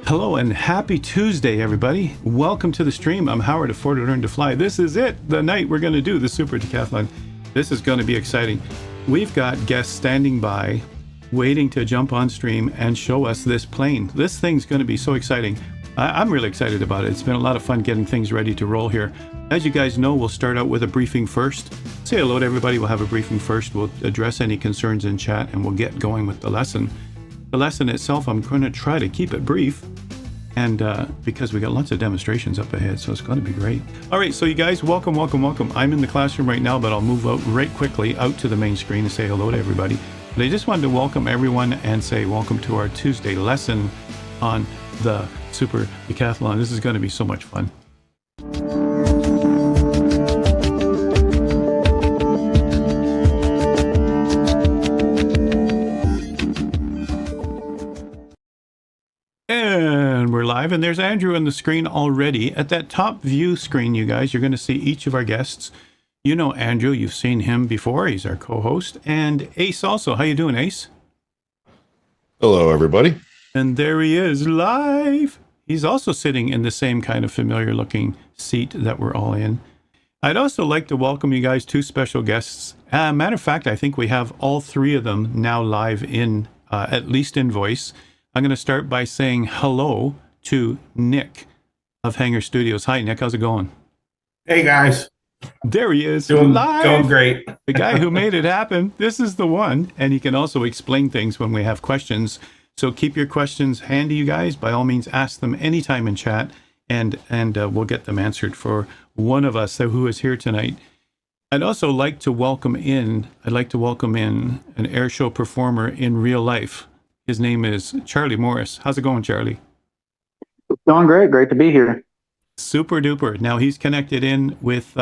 Hello and happy Tuesday, everybody. Welcome to the stream. I'm Howard of ForderLearnToFly. This is it, the night we're going to do the Super Decathlon. This is going to be exciting. We've got guests standing by, waiting to jump on stream and show us this plane. This thing's going to be so exciting. I'm really excited about it. It's been a lot of fun getting things ready to roll here. As you guys know, we'll start out with a briefing first. Say hello to everybody. We'll have a briefing first. We'll address any concerns in chat and we'll get going with the lesson. The lesson itself, I'm going to try to keep it brief, and because we got lots of demonstrations up ahead, so it's going to be great. All right, so you guys, welcome. I'm in the classroom right now, but I'll move out right quickly out to the main screen and say hello to everybody. But I just wanted to welcome everyone and say welcome to our Tuesday lesson on the Super Decathlon. This is going to be so much fun. And we're live, and there's Andrew on the screen already. At that top view screen, you guys, you're going to see each of our guests. You know Andrew, you've seen him before. He's our co-host. And Ace also. How you doing, Ace? Hello, everybody. And there he is, live. He's also sitting in the same kind of familiar-looking seat that we're all in. I'd also like to welcome you guys, two special guests. Matter of fact, I think we have all three of them now live in, at least in voice. I'm going to start by saying hello to Nick of Hangar Studos. Hi, Nick. How's it going? Hey, guys. There he is. Doing live. great. The guy who made it happen. This is the one. And he can also explain things when we have questions. So keep your questions handy, you guys. By all means, ask them anytime in chat, and we'll get them answered for one of us who is here tonight. I'd also like to welcome in an airshow performer in real life. His name is Charlie Morris. How's it going, Charlie? It's going great. Great to be here. Super duper. Now he's connected in with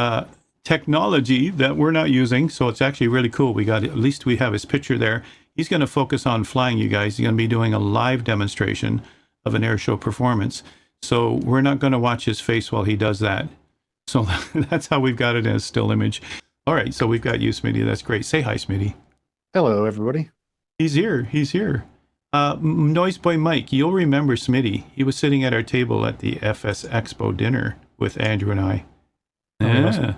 technology that we're not using, so it's actually really cool. At least we have his picture there. He's going to focus on flying, you guys. He's going to be doing a live demonstration of an airshow performance. So we're not going to watch his face while he does that. So that's how we've got it in a still image. All right, so we've got you, Smitty. That's great. Say hi, Smitty. Hello, everybody. He's here. Noise Boy Mike, you'll remember Smitty. He was sitting at our table at the FS Expo dinner with Andrew and I. Yeah.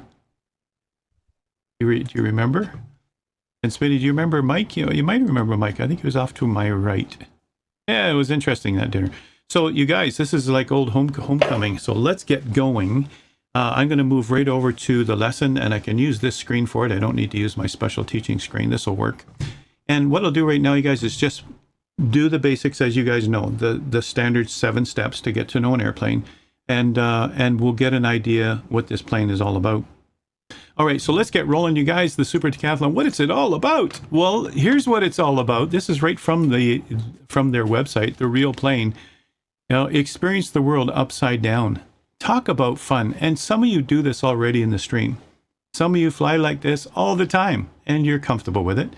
Do you remember? And Smitty, do you remember Mike? You might remember Mike. I think he was off to my right. Yeah, it was interesting, that dinner. So you guys, this is like old homecoming. So let's get going. I'm going to move right over to the lesson, and I can use this screen for it. I don't need to use my special teaching screen. This will work. And what I'll do right now, you guys, is just do the basics, as you guys know, the standard 7 steps to get to know an airplane, and we'll get an idea what this plane is all about. All right, so let's get rolling, you guys. The Super Decathlon, what is it all about? Well, here's what it's all about. This is right from their website, The Real Plane. Experience the world upside down. Talk about fun. And some of you do this already in the stream. Some of you fly like this all the time, and you're comfortable with it.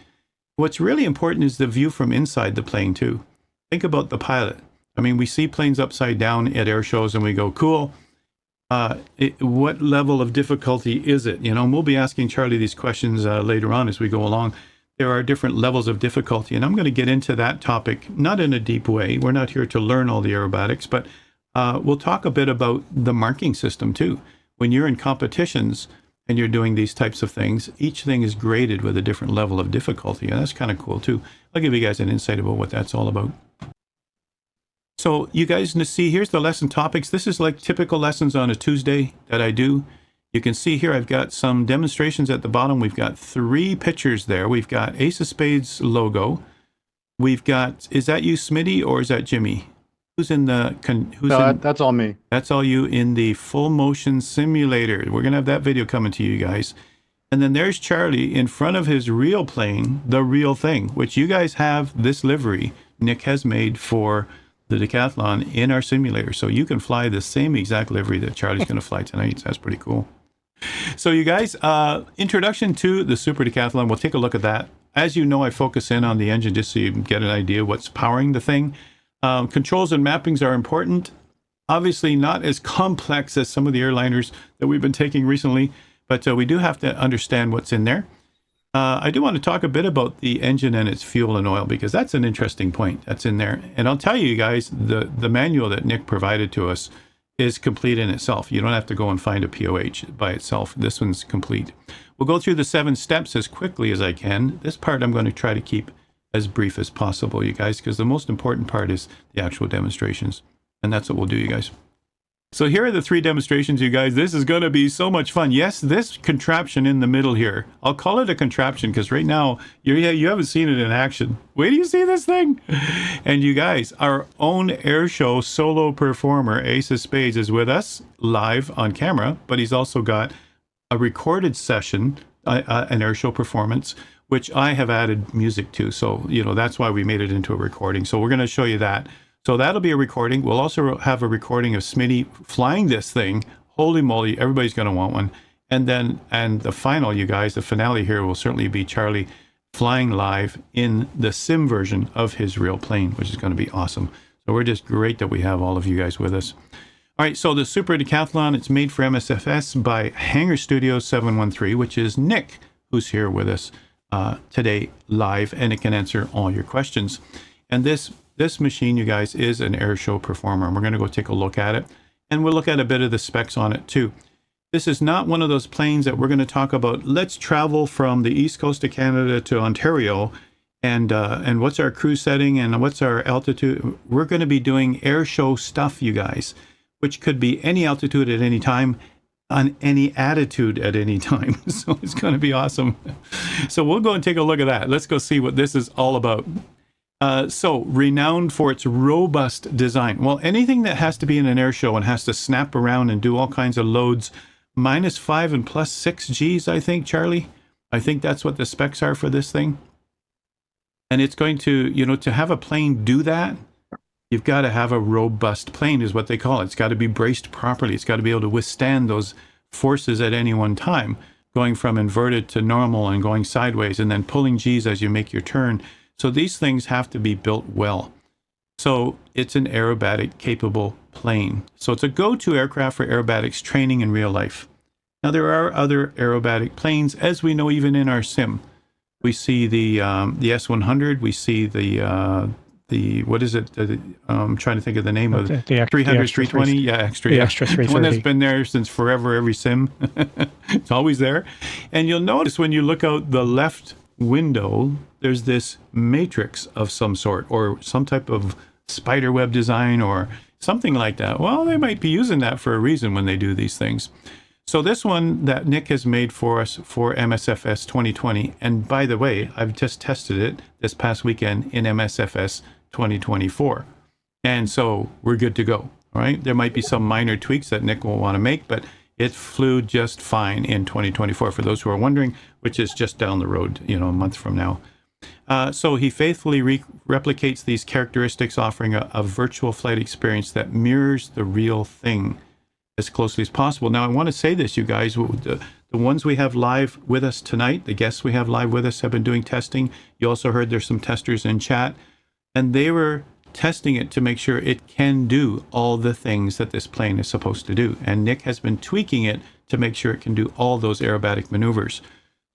What's really important is the view from inside the plane, too. Think about the pilot. I mean, we see planes upside down at air shows, and we go, cool. What level of difficulty is it? And we'll be asking Charlie these questions later on as we go along. There are different levels of difficulty, and I'm going to get into that topic, not in a deep way. We're not here to learn all the aerobatics, but we'll talk a bit about the marking system, too. When you're in competitions and you're doing these types of things, each thing is graded with a different level of difficulty, and that's kind of cool, too. I'll give you guys an insight about what that's all about. So you guys can see, here's the lesson topics. This is like typical lessons on a Tuesday that I do. You can see here I've got some demonstrations at the bottom. We've got 3 pictures there. We've got AceOfSpades logo. We've got, is that you, Smitty, or is that Jimmy? That's all me. That's all you in the full motion simulator. We're going to have that video coming to you guys. And then there's Charlie in front of his real plane, the real thing, which you guys have this livery Nick has made for the Decathlon in our simulator. So you can fly the same exact livery that Charlie's going to fly tonight. So that's pretty cool. So you guys, introduction to the Super Decathlon. We'll take a look at that. As you know, I focus in on the engine just so you can get an idea what's powering the thing. Controls and mappings are important. Obviously not as complex as some of the airliners that we've been taking recently, but we do have to understand what's in there. I do want to talk a bit about the engine and its fuel and oil, because that's an interesting point that's in there. And I'll tell you guys, the manual that Nick provided to us is complete in itself. You don't have to go and find a POH by itself. This one's complete. We'll go through the 7 steps as quickly as I can. This part I'm going to try to keep as brief as possible, you guys, because the most important part is the actual demonstrations. And that's what we'll do, you guys. So here are the 3 demonstrations, you guys. This is going to be so much fun. Yes, this contraption in the middle here, I'll call it a contraption because right now you haven't seen it in action. Wait till you see this thing. And you guys, our own Airshow solo performer, AceOfSpades, is with us live on camera, but he's also got a recorded session, an Airshow performance, which I have added music to. So, that's why we made it into a recording. So we're going to show you that. So that'll be a recording. We'll also have a recording of Smitty flying this thing. Holy moly, everybody's going to want one. And the final, you guys, the finale here will certainly be Charlie flying live in the sim version of his real plane, which is going to be awesome. So we're just great that we have all of you guys with us. All right, so the Super Decathlon, it's made for MSFS by Hangar Studos 713, which is Nick, who's here with us today live, and it can answer all your questions. And this machine, you guys, is an Airshow performer, and we're going to go take a look at it, and we'll look at a bit of the specs on it too. This is not one of those planes that we're going to talk about. Let's travel from the east coast of Canada to Ontario, and what's our cruise setting and what's our altitude. We're going to be doing Airshow stuff, you guys, which could be any altitude at any time, on any attitude at any time. So it's going to be awesome. So we'll go and take a look at that. Let's go see what this is all about. So, renowned for its robust design. Well, anything that has to be in an air show and has to snap around and do all kinds of loads, -5 and +6 Gs, I think, Charlie. I think that's what the specs are for this thing. And it's going to, to have a plane do that, you've got to have a robust plane, is what they call it. It's got to be braced properly. It's got to be able to withstand those forces at any one time, going from inverted to normal and going sideways, and then pulling Gs as you make your turn. So these things have to be built well. So it's an aerobatic capable plane. So it's a go-to aircraft for aerobatics training in real life. Now there are other aerobatic planes, as we know, even in our sim. We see the S100. We see the what is it? I'm trying to think of the name of it. The 300, 320. Yeah, extra. The Yeah. extra 330. The one that's been there since forever, every sim. It's always there. And you'll notice when you look out the left window, there's this matrix of some sort, or some type of spider web design or something like that. Well, they might be using that for a reason when they do these things. So this one that Nick has made for us for MSFS 2020, and by the way, I've just tested it this past weekend in MSFS 2024. And so we're good to go. All right. There might be some minor tweaks that Nick will want to make, but it flew just fine in 2024, for those who are wondering, which is just down the road, a month from now. So he faithfully replicates these characteristics, offering a virtual flight experience that mirrors the real thing as closely as possible. Now, I want to say this, you guys, the ones we have live with us tonight, the guests we have live with us have been doing testing. You also heard there's some testers in chat, and they were testing it to make sure it can do all the things that this plane is supposed to do. And Nick has been tweaking it to make sure it can do all those aerobatic maneuvers.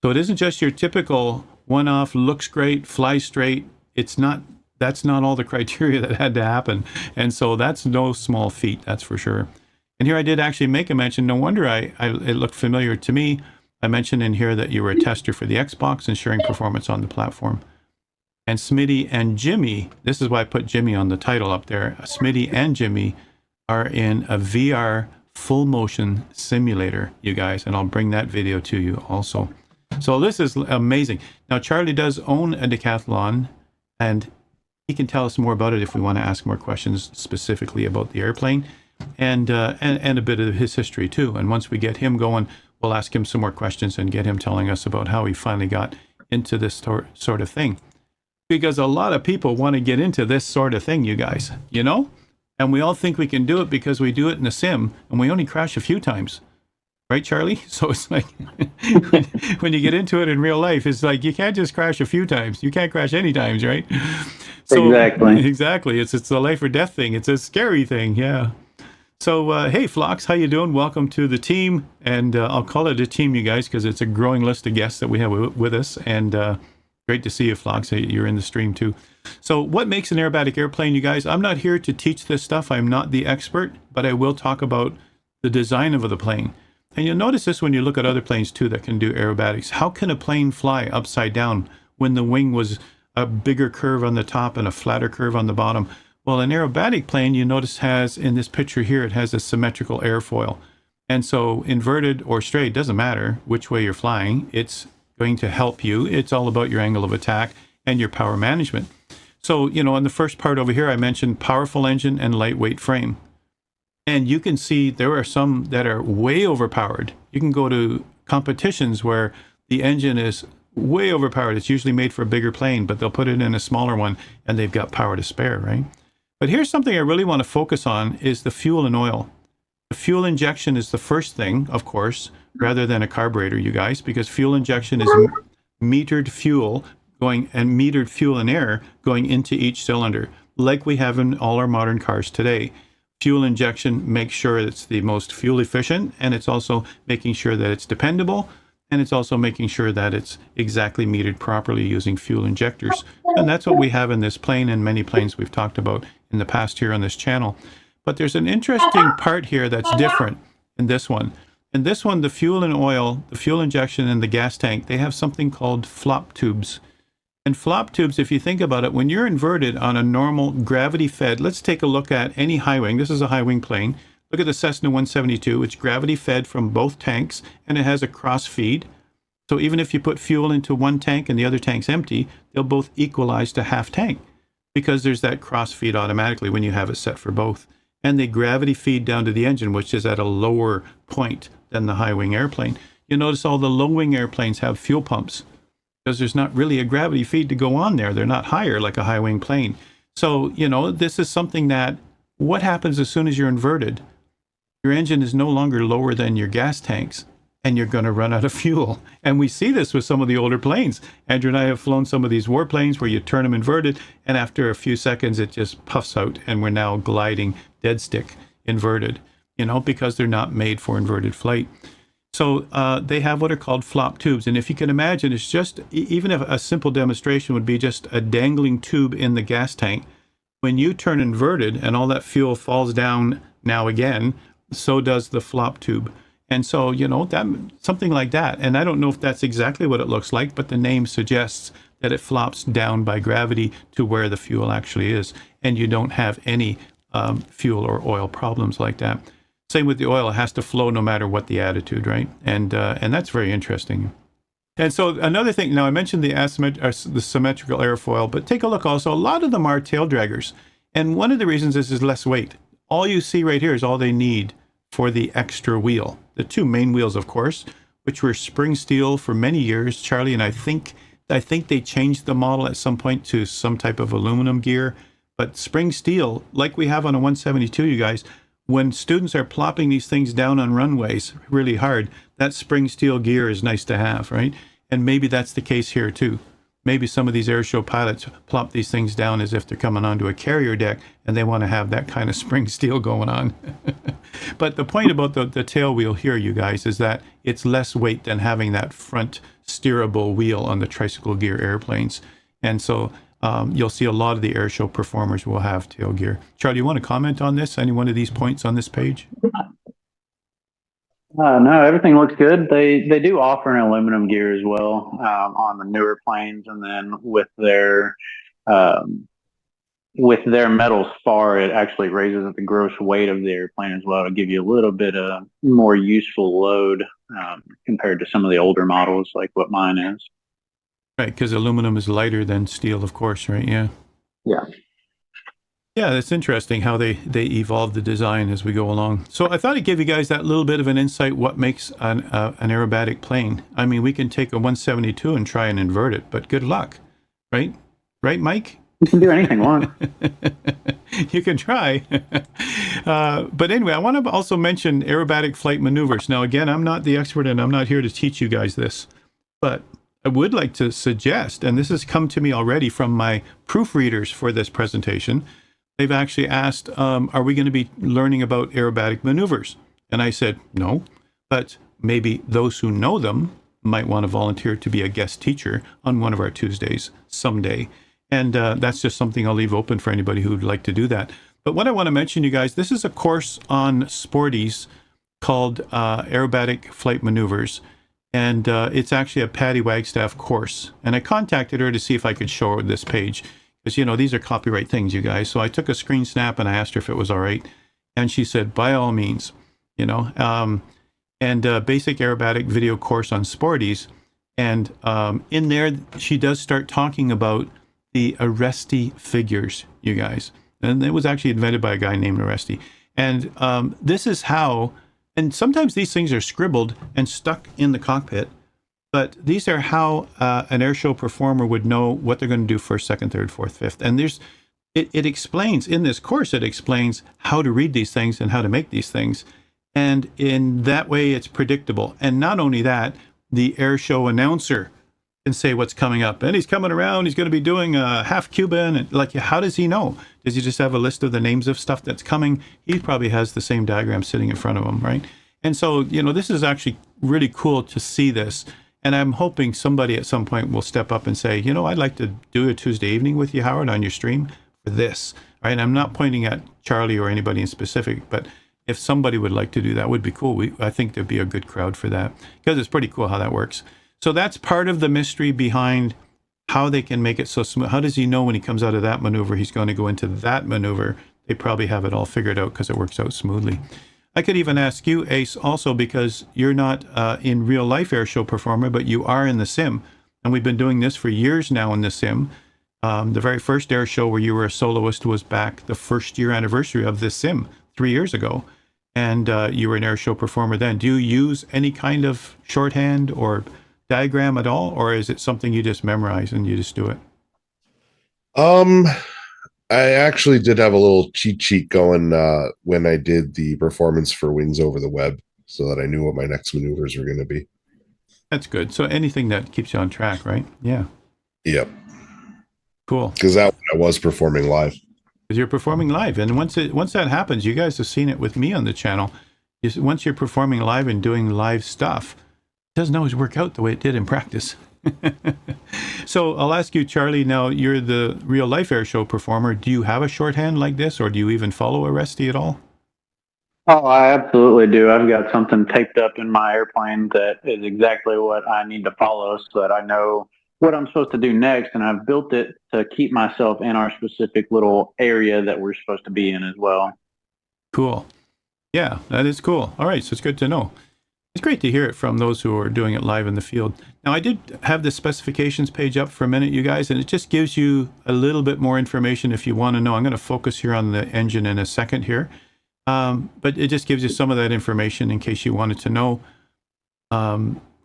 So it isn't just your typical one-off, looks great, flies straight. That's not all the criteria that had to happen. And so that's no small feat, that's for sure. And here I did actually make a mention. No wonder it looked familiar to me. I mentioned in here that you were a tester for the Xbox, ensuring performance on the platform. And Smitty and Jimmy, this is why I put Jimmy on the title up there. Smitty and Jimmy are in a VR full motion simulator, you guys. And I'll bring that video to you also. So this is amazing. Now, Charlie does own a Decathlon, and he can tell us more about it if we want to ask more questions specifically about the airplane, and a bit of his history too. And once we get him going, we'll ask him some more questions and get him telling us about how he finally got into this sort of thing. Because a lot of people want to get into this sort of thing, you guys, and we all think we can do it because we do it in a sim, and we only crash a few times. Right, Charlie? So it's like when you get into it in real life, it's like you can't just crash a few times. You can't crash any times, right? So, Exactly. Exactly. It's a life or death thing. It's a scary thing. Yeah. So, hey, Phlox, how you doing? Welcome to the team, and I'll call it a team, you guys, because it's a growing list of guests that we have with us, and great to see you, Phlox. Hey, you're in the stream, too. So what makes an aerobatic airplane, you guys? I'm not here to teach this stuff. I'm not the expert, but I will talk about the design of the plane. And you'll notice this when you look at other planes, too, that can do aerobatics. How can a plane fly upside down when the wing was a bigger curve on the top and a flatter curve on the bottom? Well, an aerobatic plane, you notice, has, in this picture here, it has a symmetrical airfoil. And so inverted or straight, doesn't matter which way you're flying, it's going to help you. It's all about your angle of attack and your power management. So, you know, in the first part over here, I mentioned powerful engine and lightweight frame. And you can see there are some that are way overpowered. You can go to competitions where the engine is way overpowered. It's usually made for a bigger plane, but they'll put it in a smaller one and they've got power to spare, right? But here's something I really want to focus on is the fuel and oil. The fuel injection is the first thing, of course, rather than a carburetor, you guys, because fuel injection is metered fuel going and metered fuel and air going into each cylinder, like we have in all our modern cars today. Fuel injection makes sure it's the most fuel efficient, and it's also making sure that it's dependable, and it's also making sure that it's exactly metered properly using fuel injectors. And that's what we have in this plane and many planes we've talked about in the past here on this channel. But there's an interesting part here that's different in this one. In this one, the fuel and oil, the fuel injection and the gas tank, they have something called flop tubes. And flop tubes, if you think about it, when you're inverted on a normal gravity-fed, let's take a look at any high wing. This is a high wing plane. Look at the Cessna 172. It's gravity-fed from both tanks, and it has a cross feed. So even if you put fuel into one tank and the other tank's empty, they'll both equalize to half tank because there's that cross feed automatically when you have it set for both. And they gravity feed down to the engine, which is at a lower point than the high wing airplane. You notice all the low wing airplanes have fuel pumps because there's not really a gravity feed to go on there. They're not higher like a high wing plane. So, you know, this is something that what happens as soon as you're inverted? Your engine is no longer lower than your gas tanks, and you're going to run out of fuel. And we see this with some of the older planes. Andrew and I have flown some of these warplanes where you turn them inverted, and after a few seconds, it just puffs out, and we're now gliding dead stick inverted, you know, because they're not made for inverted flight. So they have what are called flop tubes. And if you can imagine, it's just, even if a simple demonstration would be just a dangling tube in the gas tank. When you turn inverted and all that fuel falls down now again, so does the flop tube. And so, you know, that something like that. And I don't know if that's exactly what it looks like, but the name suggests that it flops down by gravity to where the fuel actually is. And you don't have any fuel or oil problems like that. Same with the oil. It has to flow no matter what the attitude, right? And that's very interesting. And so another thing, now I mentioned the symmetrical airfoil, but take a look also, a lot of them are tail draggers. And one of the reasons is less weight. All you see right here is all they need for the extra wheel. The two main wheels, of course, which were spring steel for many years. Charlie, and I think they changed the model at some point to some type of aluminum gear. But spring steel, like we have on a 172, you guys, when students are plopping these things down on runways really hard, that spring steel gear is nice to have, right? And maybe that's the case here too. Maybe some of these airshow pilots plop these things down as if they're coming onto a carrier deck and they want to have that kind of spring steel going on. But the point about the tail wheel here, you guys, is that it's less weight than having that front steerable wheel on the tricycle gear airplanes. And so you'll see a lot of the airshow performers will have tail gear. Charlie, you want to comment on this? Any one of these points on this page? No, everything looks good. They do offer an aluminum gear as well on the newer planes, and then with their metal spar, it actually raises the gross weight of the airplane as well to give you a little bit of more useful load compared to some of the older models like what mine is. Right, because aluminum is lighter than steel, of course, right? Yeah. Yeah. Yeah, it's interesting how they evolve the design as we go along. So I thought I'd give you guys that little bit of an insight what makes an aerobatic plane. I mean, we can take a 172 and try and invert it, but good luck, right? Right, Mike? You can do anything once. You can try. But anyway, I want to also mention aerobatic flight maneuvers. Now, again, I'm not the expert and I'm not here to teach you guys this, but I would like to suggest, and this has come to me already from my proofreaders for this presentation, they've actually asked, are we going to be learning about aerobatic maneuvers? And I said, no, but maybe those who know them might want to volunteer to be a guest teacher on one of our Tuesdays someday. And that's just something I'll leave open for anybody who would like to do that. But what I want to mention, you guys, this is a course on Sporties called Aerobatic Flight Maneuvers. And it's actually a Patty Wagstaff course. And I contacted her to see if I could show her this page. Because, you know, these are copyright things, you guys. So I took a screen snap and I asked her if it was all right. And she said, by all means, you know. Basic aerobatic video course on Sporties. And in there, she does start talking about the Aresti figures, you guys. And it was actually invented by a guy named Aresti. And this is how, and sometimes these things are scribbled and stuck in the cockpit, but these are how an airshow performer would know what they're going to do first, second, third, fourth, fifth. And it explains, in this course, it explains how to read these things and how to make these things. And in that way, it's predictable. And not only that, the airshow announcer can say what's coming up. And he's coming around, he's going to be doing a half Cuban. And like, how does he know? Does he just have a list of the names of stuff that's coming? He probably has the same diagram sitting in front of him, right? And so, you know, this is actually really cool to see this. And I'm hoping somebody at some point will step up and say, you know, I'd like to do a Tuesday evening with you, Howard, on your stream for this, right? I'm not pointing at Charlie or anybody in specific, but if somebody would like to do that, would be cool. I think there'd be a good crowd for that because it's pretty cool how that works. So that's part of the mystery behind how they can make it so smooth. How does he know when he comes out of that maneuver, he's going to go into that maneuver? They probably have it all figured out because it works out smoothly. I could even ask you, Ace, also because you're not in real life airshow performer, but you are in the sim. And we've been doing this for years now in the sim. The very first air show where you were a soloist was back the first year anniversary of this sim 3 years ago. And you were an airshow performer then. Do you use any kind of shorthand or diagram at all, or is it something you just memorize and you just do it? I actually did have a little cheat sheet going when I did the performance for Wings Over the Web, so that I knew what my next maneuvers were going to be. That's good. So anything that keeps you on track, right? Yeah. Yep. Cool. Because that I was performing live. Because you're performing live, and once that happens, you guys have seen it with me on the channel. Once you're performing live and doing live stuff, it doesn't always work out the way it did in practice. So I'll ask you, Charlie, now you're the real life airshow performer. Do you have a shorthand like this, or do you even follow Aresti at all? Oh, I absolutely do. I've got something taped up in my airplane that is exactly what I need to follow so that I know what I'm supposed to do next. And I've built it to keep myself in our specific little area that we're supposed to be in as well. Cool. Yeah, that is cool. All right, so it's good to know. It's great to hear it from those who are doing it live in the field. Now, I did have the specifications page up for a minute, you guys, and it just gives you a little bit more information if you want to know. I'm going to focus here on the engine in a second here, but it just gives you some of that information in case you wanted to know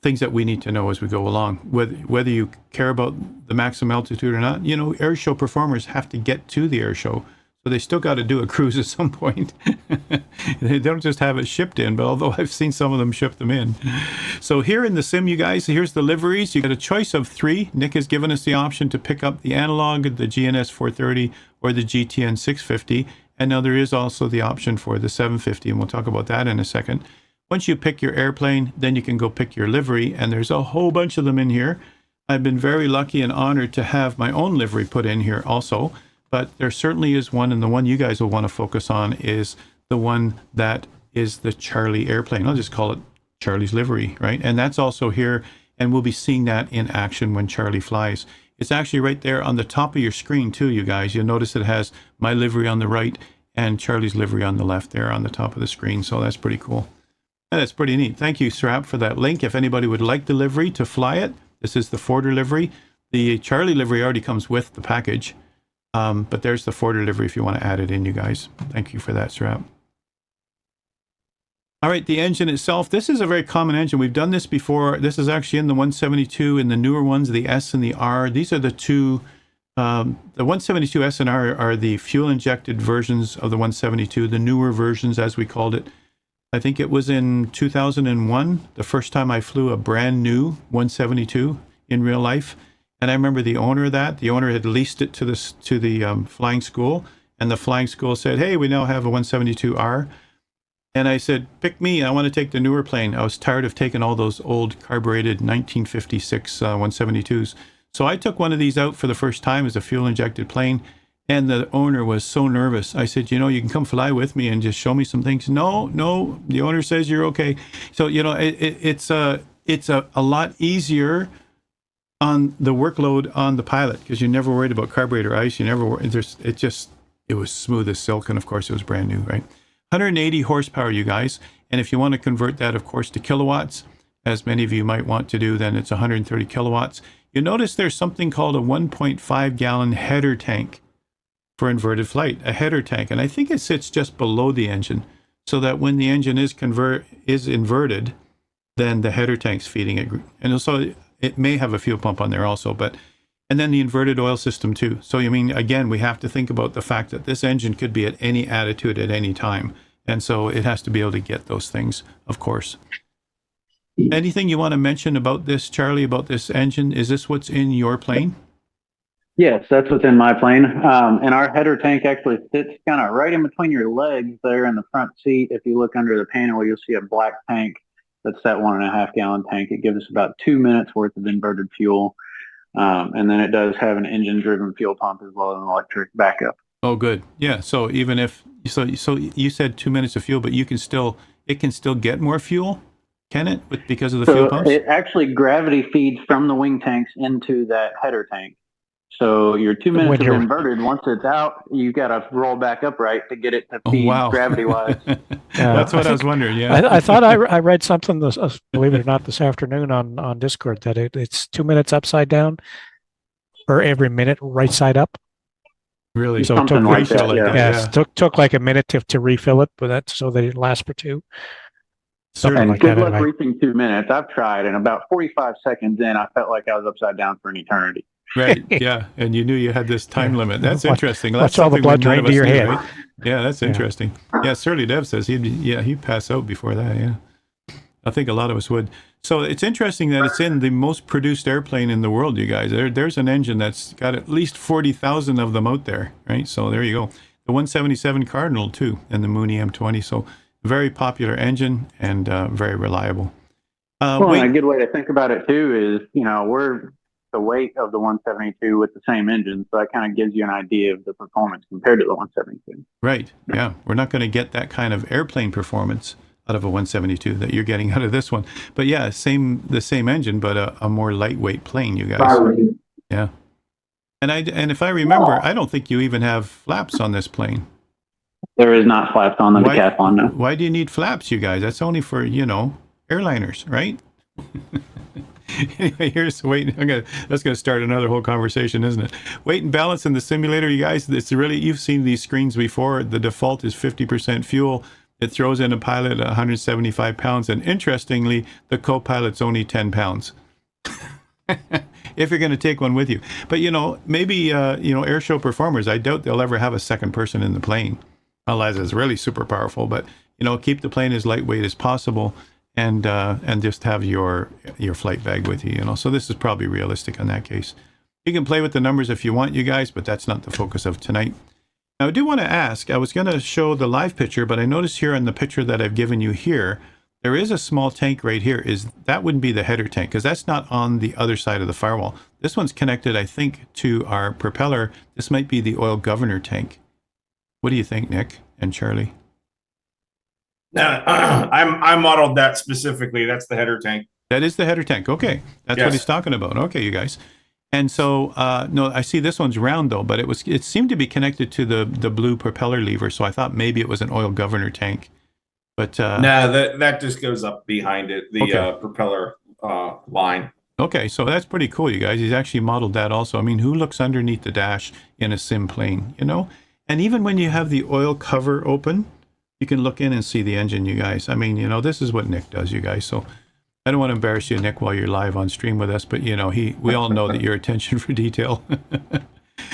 things that we need to know as we go along. Whether you care about the maximum altitude or not, you know, airshow performers have to get to the airshow. So they still got to do a cruise at some point. They don't just have it shipped in, but although I've seen some of them ship them in. So here in the sim, you guys, here's the liveries. You got a choice of 3. Nick has given us the option to pick up the analog, the GNS 430, or the GTN 650. And now there is also the option for the 750, and we'll talk about that in a second. Once you pick your airplane, then you can go pick your livery, and there's a whole bunch of them in here. I've been very lucky and honored to have my own livery put in here also. But there certainly is one, and the one you guys will want to focus on is the one that is the Charlie airplane. I'll just call it Charlie's livery, right? And that's also here, and we'll be seeing that in action when Charlie flies. It's actually right there on the top of your screen too, you guys. You'll notice it has my livery on the right and Charlie's livery on the left there on the top of the screen. So that's pretty cool. And that's pretty neat. Thank you, Strap, for that link. If anybody would like the livery to fly it, this is the Forder livery. The Charlie livery already comes with the package. But there's the Forder livery if you want to add it in, you guys. Thank you for that, Strap. All right, the engine itself. This is a very common engine. We've done this before. This is actually in the 172. In the newer ones, the S and the R. These are the two. The 172 S and R are the fuel-injected versions of the 172, the newer versions, as we called it. I think it was in 2001, the first time I flew a brand new 172 in real life. And I remember the owner of that. The owner had leased it to the flying school, and the flying school said, hey, we now have a 172R. And I said, pick me. I want to take the newer plane. I was tired of taking all those old carbureted 1956 172s. So I took one of these out for the first time as a fuel-injected plane, and the owner was so nervous. I said, you can come fly with me and just show me some things. No, the owner says you're okay. So, it's a lot easier on the workload on the pilot because you're never worried about carburetor ice. You never it was smooth as silk, and of course it was brand new, right? 180 horsepower, you guys. And if you want to convert that, of course, to kilowatts, as many of you might want to do, then it's 130 kilowatts. You notice there's something called a 1.5 gallon header tank for inverted flight, a header tank. And I think it sits just below the engine so that when the engine is inverted, then the header tank's feeding it. And also it may have a fuel pump on there also, and then the inverted oil system too. So, again, we have to think about the fact that this engine could be at any attitude at any time. And so it has to be able to get those things, of course. Anything you want to mention about this, Charlie, about this engine? Is this what's in your plane? Yes, that's what's in my plane. And our header tank actually sits kind of right in between your legs there in the front seat. If you look under the panel, you'll see a black tank. That's that 1.5 gallon tank. It gives us about 2 minutes worth of inverted fuel. And then it does have an engine-driven fuel pump as well as an electric backup. Oh, good. Yeah. So even if so you said 2 minutes of fuel, but it can still get more fuel, can it? Because of the fuel pumps? It actually gravity feeds from the wing tanks into that header tank. So your 2 minutes is inverted. Once it's out, you got to roll back upright to get it to feed gravity-wise. That's what I was wondering. Yeah, I thought I read something, believe it or not, this afternoon on Discord that it's 2 minutes upside down, or every minute right side up. Really? So something like that. Yeah. It took like a minute to refill it, but that's so that it lasts for 2. And like good luck reaching 2 minutes. I've tried, and about 45 seconds in, I felt like I was upside down for an eternity. Right. Yeah. And you knew you had this time limit. That's interesting. That's all the blood drain to your head. Right? Yeah, that's interesting. Yeah, Surly Dev says he'd pass out before that. Yeah. I think a lot of us would. So it's interesting that it's in the most produced airplane in the world, you guys. There's an engine that's got at least 40,000 of them out there, right? So there you go. The 177 Cardinal, too, and the Mooney M20. So very popular engine and very reliable. And a good way to think about it, too, is, we're the weight of the 172 with the same engine. So that kind of gives you an idea of the performance compared to the 172. Right. Yeah. We're not going to get that kind of airplane performance out of a 172 that you're getting out of this one. But yeah, the same engine, but a more lightweight plane, you guys. Yeah. And if I remember, I don't think you even have flaps on this plane. There is not flaps on the Decathlon, no. Why do you need flaps, you guys? That's only for, airliners, right? Anyway, here's weight. That's going to start another whole conversation, isn't it? Weight and balance in the simulator, you guys. You've seen these screens before. The default is 50% fuel. It throws in a pilot at 175 pounds, and interestingly, the co-pilot's only 10 pounds. If you're going to take one with you. But maybe airshow performers, I doubt they'll ever have a second person in the plane, unless it's really super powerful. But keep the plane as lightweight as possible. And just have your flight bag with you, So this is probably realistic in that case. You can play with the numbers if you want, you guys, but that's not the focus of tonight. Now, I do want to ask, I was going to show the live picture, but I noticed here on the picture that I've given you here, there is a small tank right here. That wouldn't be the header tank, because that's not on the other side of the firewall. This one's connected, I think, to our propeller. This might be the oil governor tank. What do you think, Nick and Charlie? I modeled that specifically. That's the header tank. That is the header tank. Okay. That's what he's talking about. Okay, you guys. And so, no, I see this one's round though, but it seemed to be connected to the blue propeller lever. So I thought maybe it was an oil governor tank. But no, that just goes up behind it, the propeller line. Okay, so that's pretty cool, you guys. He's actually modeled that also. I mean, who looks underneath the dash in a sim plane, And even when you have the oil cover open, you can look in and see the engine, you guys. I mean, this is what Nick does, you guys. So I don't want to embarrass you, Nick, while you're live on stream with us, but we all know that your attention for detail.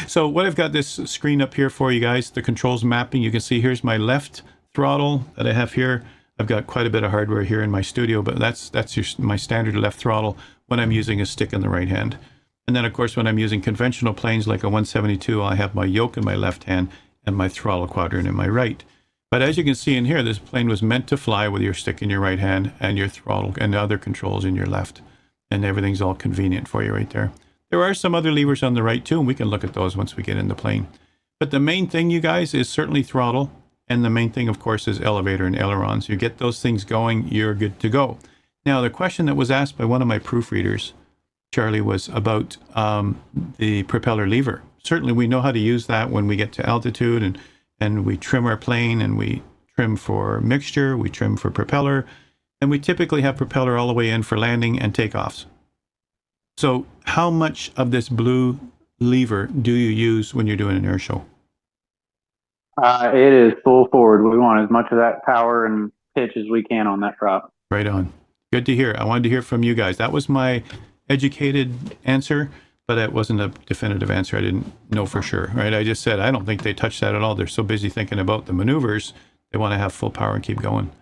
So what I've got this screen up here for you guys, the controls mapping. You can see here's my left throttle that I have here. I've got quite a bit of hardware here in my studio, but that's my standard left throttle when I'm using a stick in the right hand. And then, of course, when I'm using conventional planes like a 172, I have my yoke in my left hand and my throttle quadrant in my right. But as you can see in here, this plane was meant to fly with your stick in your right hand and your throttle and other controls in your left. And everything's all convenient for you right there. There are some other levers on the right too, and we can look at those once we get in the plane. But the main thing, you guys, is certainly throttle. And the main thing, of course, is elevator and ailerons. You get those things going, you're good to go. Now, the question that was asked by one of my proofreaders, Charlie, was about the propeller lever. Certainly, we know how to use that when we get to altitude and we trim our plane, and we trim for mixture, we trim for propeller, and we typically have propeller all the way in for landing and takeoffs. So how much of this blue lever do you use when you're doing an air show? It is full forward. We want as much of that power and pitch as we can on that prop. Right on. Good to hear. I wanted to hear from you guys. That was my educated answer, but it wasn't a definitive answer. I didn't know for sure, right? I just said, I don't think they touch that at all. They're so busy thinking about the maneuvers. They want to have full power and keep going.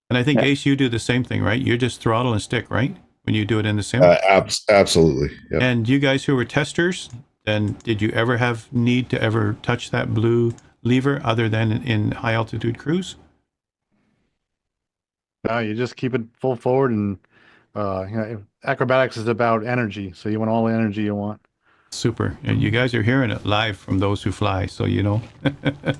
And I think, Yeah. Ace, you do the same thing, right? You're just throttle and stick, right? When you do it in the sim. Absolutely. Yep. And you guys who were testers, then did you ever have need to ever touch that blue lever other than in high altitude cruise? No, you just keep it full forward, and acrobatics is about energy, so you want all the energy you want. Super. And you guys are hearing it live from those who fly, so you know.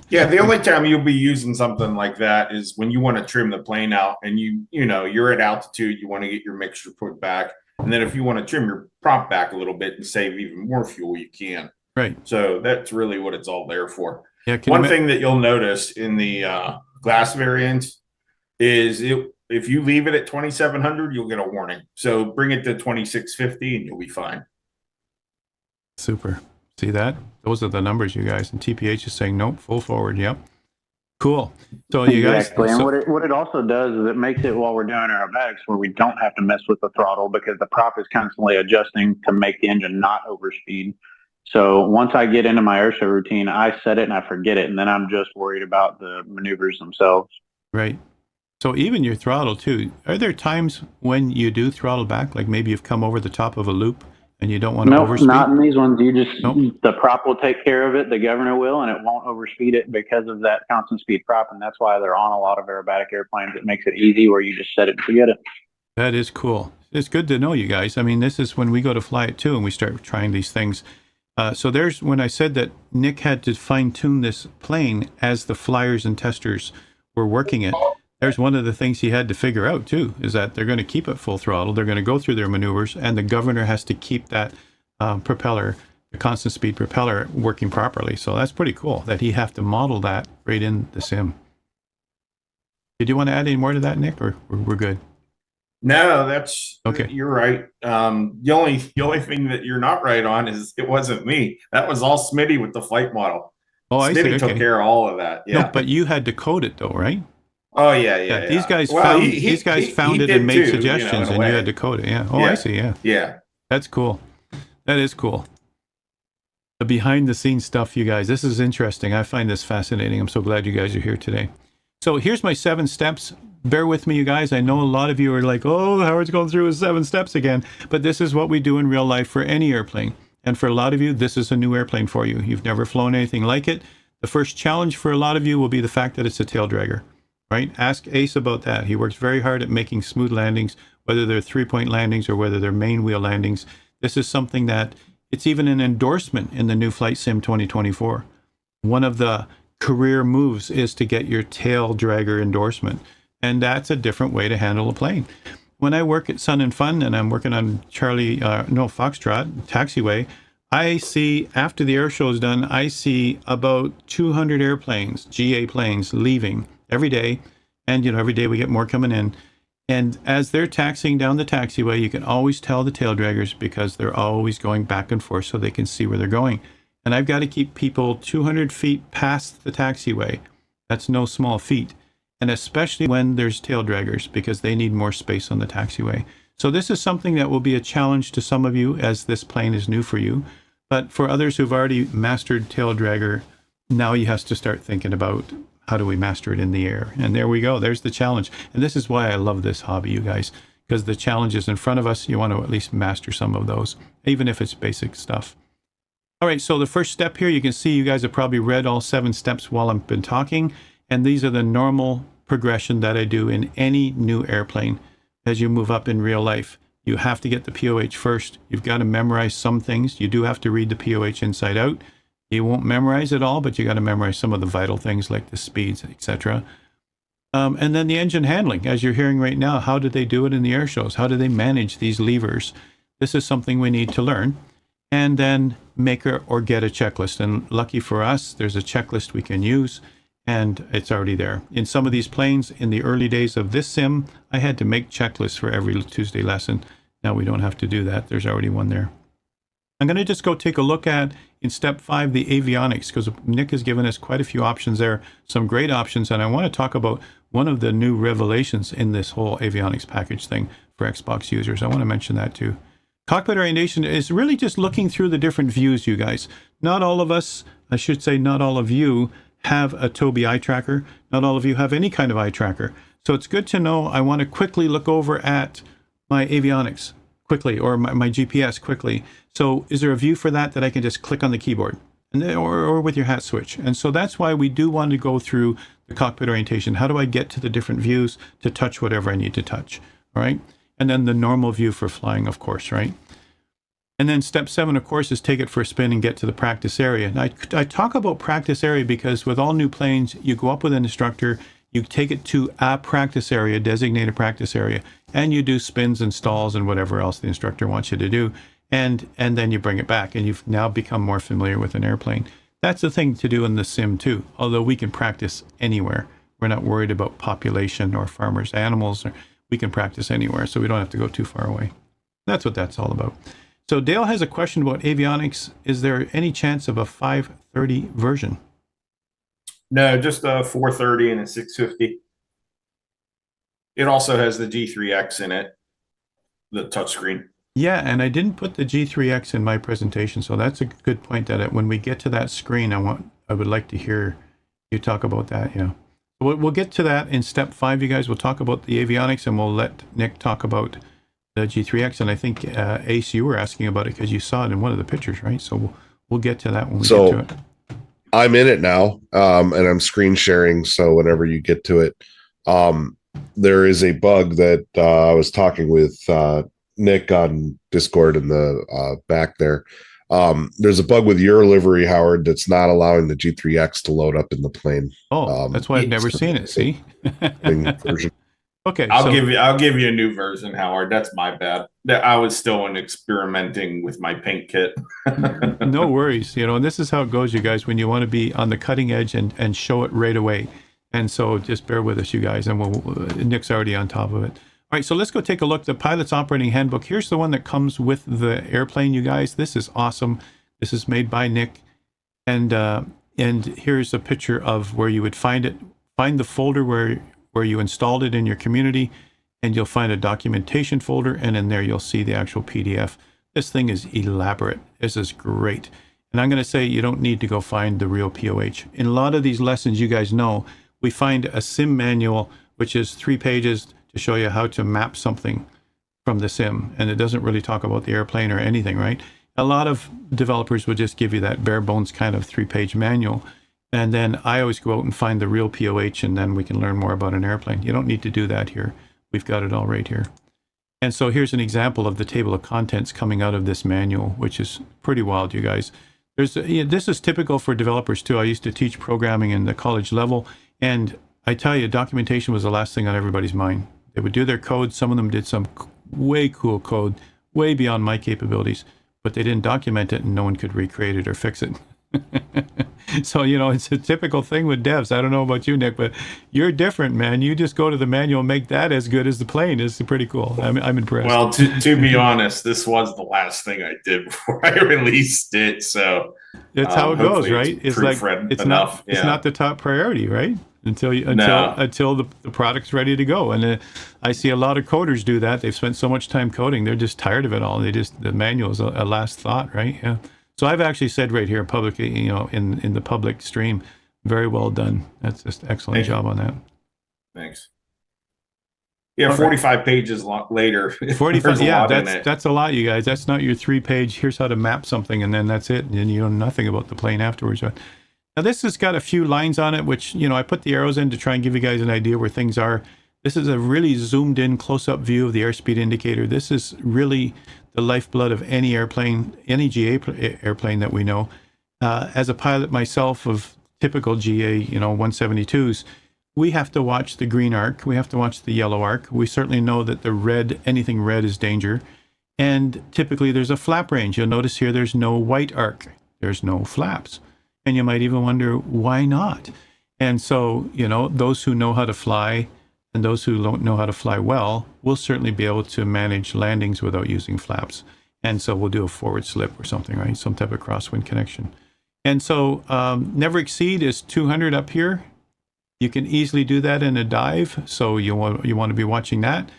Yeah, the only time you'll be using something like that is when you want to trim the plane out, and you're at altitude, you want to get your mixture put back, and then if you want to trim your prop back a little bit and save even more fuel, you can. Right. So that's really what it's all there for. Yeah. One thing that you'll notice in the glass variants is if you leave it at 2,700, you'll get a warning. So bring it to 2,650 and you'll be fine. Super. See that? Those are the numbers, you guys. And TPH is saying, nope, full forward. Yep. Cool. So you guys. Exactly. And So, what it also does is it makes it while we're doing aerobatics where we don't have to mess with the throttle because the prop is constantly adjusting to make the engine not overspeed. So once I get into my airshow routine, I set it and I forget it. And then I'm just worried about the maneuvers themselves. right. So even your throttle too. Are there times when you do throttle back? Like maybe you've come over the top of a loop and you don't want to Nope, overspeed? not in these ones. You just, Nope. the prop will take care of it. The governor will, and it won't overspeed it because of that constant speed prop. And that's why they're on a lot of aerobatic airplanes. It makes it easy where you just set it and forget it. That is cool. It's good to know, you guys. I mean, this is when we go to fly it too and we start trying these things. So there's when I said that Nick had to fine tune this plane as the flyers and testers were working it. There's one of the things he had to figure out too, is that they're going to keep it full throttle. They're going to go through their maneuvers, and the governor has to keep that propeller, the constant speed propeller, working properly. So that's pretty cool that he have to model that right in the sim. Did you want to add any more to that, Nick, or we're good? No, that's Okay. You're right. The only thing that you're not right on is it wasn't me. That was all Smitty with the flight model. Oh, I see. Smitty took Okay. care of all of that. Yeah. No, but you had to code it though, right? Oh yeah. These guys Well, found he it did and made too, suggestions, in a and you way. had to code it. Yeah. Oh, Yeah. I see. Yeah. Yeah. That's cool. That is cool. The behind the scenes stuff, you guys. This is interesting. I find this fascinating. I'm so glad you guys are here today. So here's my 7 steps. Bear with me, you guys. I know a lot of you are like, oh, Howard's going through his 7 steps again. But this is what we do in real life for any airplane. And for a lot of you, this is a new airplane for you. You've never flown anything like it. The first challenge for a lot of you will be the fact that it's a tail dragger, right? Ask Ace about that. He works very hard at making smooth landings, whether they're 3-point landings or whether they're main wheel landings. This is something that it's even an endorsement in the new Flight Sim 2024. One of the career moves is to get your tail dragger endorsement. And that's a different way to handle a plane. When I work at Sun and Fun and I'm working on Foxtrot, Taxiway, I see, after the air show is done, I see about 200 airplanes, GA planes, leaving every day. And, every day we get more coming in. And as they're taxiing down the taxiway, you can always tell the tail draggers because they're always going back and forth so they can see where they're going. And I've got to keep people 200 feet past the taxiway. That's no small feat. And especially when there's tail draggers because they need more space on the taxiway. So this is something that will be a challenge to some of you as this plane is new for you. But for others who've already mastered tail dragger, now you have to start thinking about how do we master it in the air. And there we go. There's the challenge. And this is why I love this hobby, you guys, because the challenge is in front of us. You want to at least master some of those, even if it's basic stuff. All right, so the first step here, you can see you guys have probably read all 7 steps while I've been talking, and these are the normal progression that I do in any new airplane. As you move up in real life, you have to get the POH first. You've got to memorize some things. You do have to read the POH inside out. You won't memorize it all, but you got to memorize some of the vital things like the speeds, etc. And then the engine handling, as you're hearing right now. How do they do it in the air shows? How do they manage these levers? This is something we need to learn. And then make or get a checklist. And lucky for us, there's a checklist we can use, and it's already there. In some of these planes, in the early days of this sim, I had to make checklists for every Tuesday lesson. Now we don't have to do that. There's already one there. I'm going to just go take a look at, in step 5, the avionics, because Nick has given us quite a few options there, some great options, and I want to talk about one of the new revelations in this whole avionics package thing for Xbox users. I want to mention that too. Cockpit Orientation is really just looking through the different views, you guys. Not all of us, I should say not all of you, have a Tobii eye tracker. Not all of you have any kind of eye tracker. So it's good to know. I want to quickly look over at my avionics quickly, or my GPS quickly. So is there a view for that I can just click on the keyboard, and then, or with your hat switch? And so that's why we do want to go through the Cockpit Orientation. How do I get to the different views to touch whatever I need to touch? All right. And then the normal view for flying, of course, right? And then step 7, of course, is take it for a spin and get to the practice area. And I talk about practice area because with all new planes, you go up with an instructor, you take it to a practice area, designated practice area, and you do spins and stalls and whatever else the instructor wants you to do. And then you bring it back, and you've now become more familiar with an airplane. That's the thing to do in the sim too, although we can practice anywhere. We're not worried about population or farmers' animals. We can practice anywhere, so we don't have to go too far away. That's what that's all about. So Dale has a question about avionics. Is there any chance of a 530 version? No, just a 430 and a 650. It also has the G3X in it, the touchscreen. Yeah, and I didn't put the G3X in my presentation, so that's a good point. That when we get to that screen, I would like to hear you talk about that. Yeah, we'll get to that in step 5, you guys. We'll talk about the avionics, and we'll let Nick talk about the G3X. And I think Ace, you were asking about it because you saw it in one of the pictures, right? So we'll get to that when we get to it. I'm in it now, and I'm screen sharing. So whenever you get to it, there is a bug that I was talking with Nick on Discord in the back there. There's a bug with your livery, Howard, that's not allowing the G3X to load up in the plane. Oh, that's why I've never seen it. See? Version. Okay, I'll give you a new version, Howard. That's my bad. I was still experimenting with my paint kit. No worries. And this is how it goes, you guys, when you want to be on the cutting edge and show it right away. And so just bear with us, you guys, and Nick's already on top of it. All right, so let's go take a look. The Pilot's Operating Handbook. Here's the one that comes with the airplane, you guys. This is awesome. This is made by Nick. And here's a picture of where you would find it. Find the folder where you installed it in your community, and you'll find a documentation folder, and in there you'll see the actual PDF. This thing is elaborate. This is great. And I'm going to say you don't need to go find the real POH. In a lot of these lessons, you guys know, we find a sim manual, which is 3 pages to show you how to map something from the sim. And it doesn't really talk about the airplane or anything, right? A lot of developers would just give you that bare bones kind of 3-page manual. And then I always go out and find the real POH, and then we can learn more about an airplane. You don't need to do that here. We've got it all right here. And so here's an example of the table of contents coming out of this manual, which is pretty wild, you guys. This is typical for developers too. I used to teach programming in the college level, and I tell you, documentation was the last thing on everybody's mind. They would do their code. Some of them did some way cool code, way beyond my capabilities, but they didn't document it, and no one could recreate it or fix it. So, it's a typical thing with devs. I don't know about you, Nick, but you're different, man. You just go to the manual and make that as good as the plane. It's pretty cool. I'm impressed. Well, to be honest, this was the last thing I did before I released it. So that's how it goes, right? It's like it's enough. It's not the top priority, right? Until the product's ready to go. And I see a lot of coders do that. They've spent so much time coding, they're just tired of it all. The manual is a last thought, right? Yeah. So I've actually said right here publicly, in the public stream, very well done. That's just excellent job on that. Thanks. Yeah, 45 pages later. 45. There's a Yeah, lot in it. that's a lot, you guys. That's not your 3-page. Here's how to map something, and then that's it. And you know nothing about the plane afterwards. Now this has got a few lines on it, which I put the arrows in to try and give you guys an idea where things are. This is a really zoomed in close-up view of the airspeed indicator. This is really the lifeblood of any airplane, any GA airplane that we know. As a pilot myself of typical GA, 172s, we have to watch the green arc. We have to watch the yellow arc. We certainly know that anything red is danger. And typically there's a flap range. You'll notice here there's no white arc. There's no flaps. And you might even wonder, why not? And so, those who know how to fly and those who don't know how to fly well will certainly be able to manage landings without using flaps. And so we'll do a forward slip or something, right? Some type of crosswind connection. And so never exceed is 200 up here. You can easily do that in a dive, so you want to be watching that.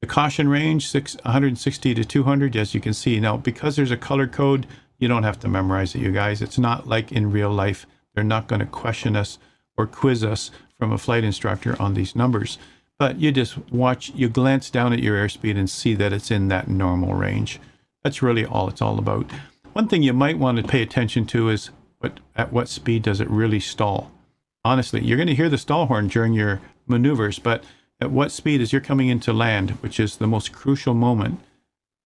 The caution range, 160 to 200, as you can see. Now, because there's a color code, you don't have to memorize it, you guys. It's not like in real life. They're not going to question us or quiz us from a flight instructor on these numbers. But you just you glance down at your airspeed and see that it's in that normal range. That's really all it's all about. One thing you might want to pay attention to is at what speed does it really stall? Honestly, you're going to hear the stall horn during your maneuvers, but at what speed as you're coming into land, which is the most crucial moment,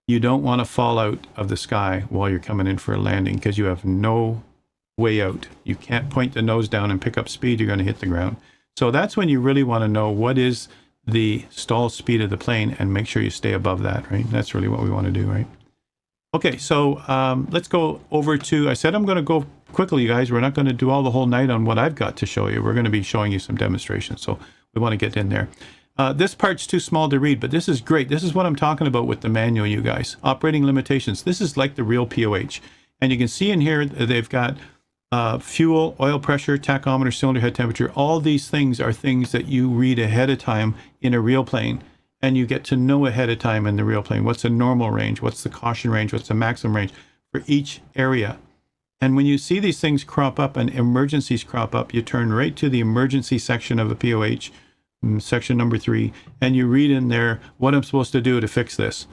you don't want to fall out of the sky while you're coming in for a landing because you have no way out. You can't point the nose down and pick up speed. You're going to hit the ground. So that's when you really want to know what is the stall speed of the plane and make sure you stay above that, right? That's really what we want to do, right? Okay, so let's go over to, I said I'm going to go quickly, you guys. We're not going to do all the whole night on what I've got to show you. We're going to be showing you some demonstrations, so we want to get in there. This part's too small to read, but this is great. This is what I'm talking about with the manual, you guys. Operating limitations. This is like the real POH. And you can see in here they've got fuel, oil pressure, tachometer, cylinder head temperature. All these things are things that you read ahead of time in a real plane. And you get to know ahead of time in the real plane. What's the normal range? What's the caution range? What's the maximum range for each area? And when you see these things crop up and emergencies crop up, you turn right to the emergency section of a POH, section number 3, and you read in there what I'm supposed to do to fix this.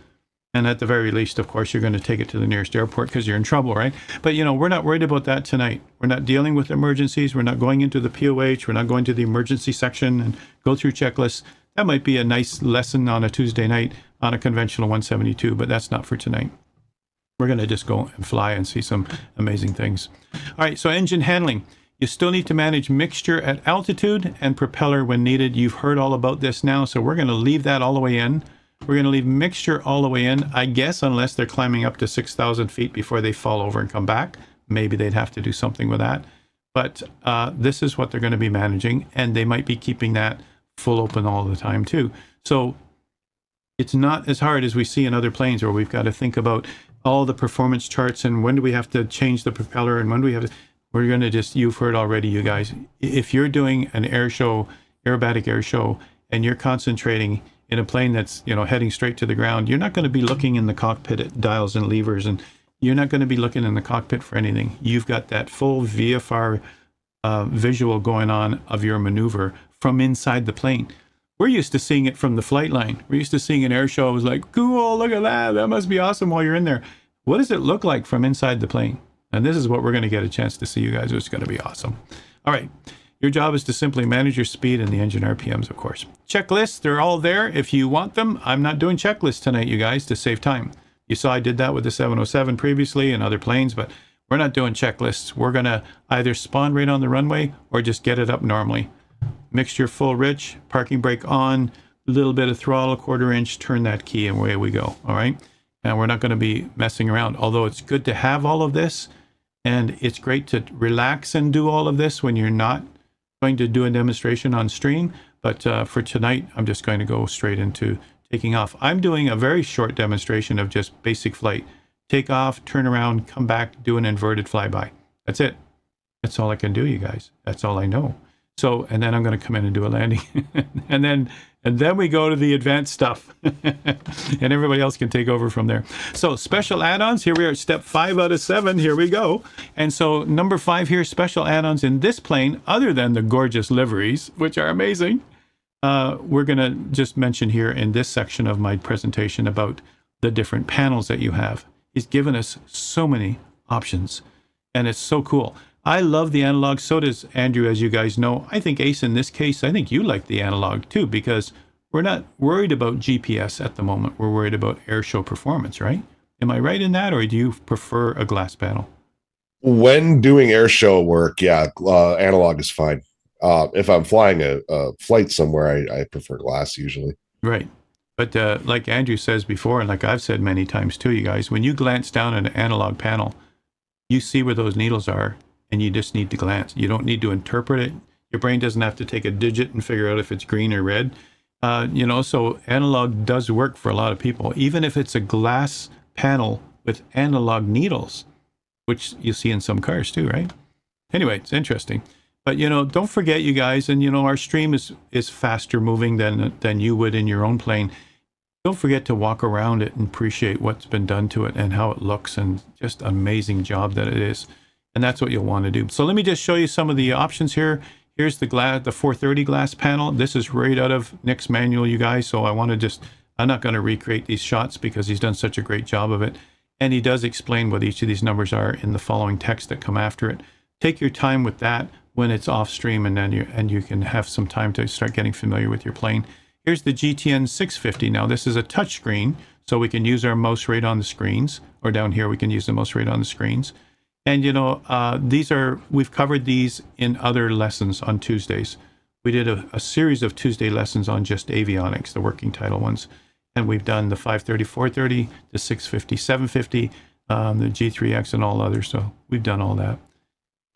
And at the very least, of course, you're going to take it to the nearest airport because you're in trouble, right? But, we're not worried about that tonight. We're not dealing with emergencies. We're not going into the POH. We're not going to the emergency section and go through checklists. That might be a nice lesson on a Tuesday night on a conventional 172, but that's not for tonight. We're going to just go and fly and see some amazing things. All right, so engine handling. You still need to manage mixture at altitude and propeller when needed. You've heard all about this now, so we're going to leave that all the way in. We're going to leave mixture all the way in, I guess, unless they're climbing up to 6,000 feet before they fall over and come back. Maybe they'd have to do something with that. But this is what they're going to be managing, and they might be keeping that full open all the time too. So it's not as hard as we see in other planes where we've got to think about all the performance charts and when do we have to change the propeller and when do we have to, we're going to just, you've heard already, you guys, if you're doing an air show, aerobatic air show, and you're concentrating in a plane that's, heading straight to the ground, you're not going to be looking in the cockpit at dials and levers, and you're not going to be looking in the cockpit for anything. You've got that full VFR visual going on of your maneuver from inside the plane. We're used to seeing it from the flight line. We're used to seeing an air show. It was like, cool, look at that. That must be awesome while you're in there. What does it look like from inside the plane? And this is what we're going to get a chance to see, you guys. It's going to be awesome. All right. Your job is to simply manage your speed and the engine RPMs, of course. Checklists, they're all there if you want them. I'm not doing checklists tonight, you guys, to save time. You saw I did that with the 707 previously and other planes, but we're not doing checklists. We're going to either spawn right on the runway or just get it up normally. Mixture full rich, parking brake on, a little bit of throttle, 1/4 inch, turn that key and away we go. All right. And we're not going to be messing around, although it's good to have all of this. And it's great to relax and do all of this when you're not going to do a demonstration on stream. But for tonight, I'm just going to go straight into taking off. I'm doing a very short demonstration of just basic flight. Take off, turn around, come back, do an inverted flyby. That's it. That's all I can do, you guys. That's all I know. So, and then I'm going to come in and do a landing. and then we go to the advanced stuff. And everybody else can take over from there. So special add-ons. Here we are at step 5 out of 7. Here we go. And so number 5 here, special add-ons in this plane, other than the gorgeous liveries, which are amazing. we're going to just mention here in this section of my presentation about the different panels that you have. He's given us so many options, and it's so cool. I love the analog. So does Andrew, as you guys know. I think Ace, in this case, I think you like the analog too, because we're not worried about GPS at the moment. We're worried about Airshow performance, right? Am I right in that, or do you prefer a glass panel? When doing air show work, yeah, analog is fine. If I'm flying a flight somewhere, I prefer glass usually. Right. But like Andrew says before, and like I've said many times too, you guys, when you glance down at an analog panel, you see where those needles are, and you just need to glance. You don't need to interpret it. Your brain doesn't have to take a digit and figure out if it's green or red. So analog does work for a lot of people, even if it's a glass panel with analog needles, which you see in some cars too, right? Anyway, it's interesting. But, don't forget, you guys, and, our stream is faster moving than you would in your own plane. Don't forget to walk around it and appreciate what's been done to it and how it looks, and just amazing job that it is. And that's what you'll want to do. So let me just show you some of the options here. Here's the 430 glass panel. This is right out of Nick's manual, you guys. So I'm not going to recreate these shots because he's done such a great job of it. And he does explain what each of these numbers are in the following text that come after it. Take your time with that when it's off stream, and then you can have some time to start getting familiar with your plane. Here's the GTN 650. Now this is a touch screen, so we can use our mouse right on the screens, or down here we can use the mouse right on the screens. And we've covered these in other lessons on Tuesdays. We did a series of Tuesday lessons on just avionics, the working title ones. And we've done the 530, 430, the 650, 750, the G3X, and all others. So we've done all that.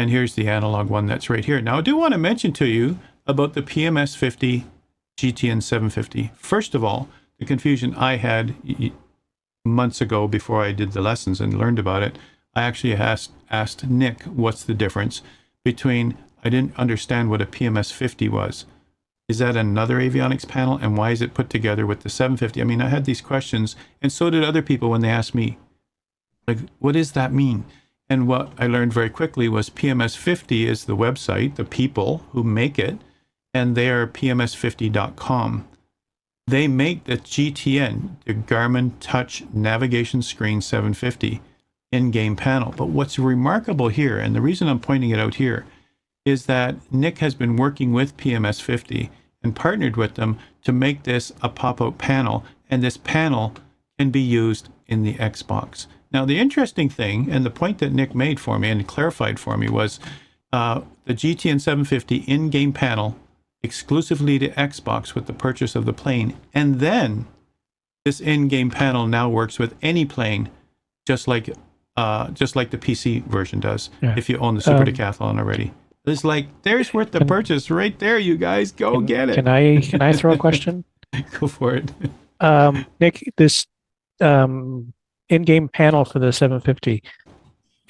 And here's the analog one that's right here. Now, I do want to mention to you about the PMS 50 GTN 750. First of all, the confusion I had months ago before I did the lessons and learned about it, I actually asked Nick what's the difference between, I didn't understand what a PMS 50 was. Is that another avionics panel? And why is it put together with the 750? I mean, I had these questions, and so did other people when they asked me, like, what does that mean? And what I learned very quickly was PMS 50 is the website, the people who make it, and they are pms50.com. They make the GTN, the Garmin Touch Navigation Screen 750 in-game panel. But what's remarkable here, and the reason I'm pointing it out here, is that Nick has been working with PMS 50 and partnered with them to make this a pop-out panel, and this panel can be used in the Xbox. Now, the interesting thing, and the point that Nick made for me and clarified for me, was the GTN 750 in-game panel exclusively to Xbox with the purchase of the plane, and then this in-game panel now works with any plane, just like the PC version does, if you own the Super Decathlon already. It's like, there's worth the purchase right there, you guys. Go get it. Can I throw a question? Go for it. Nick, this in-game panel for the 750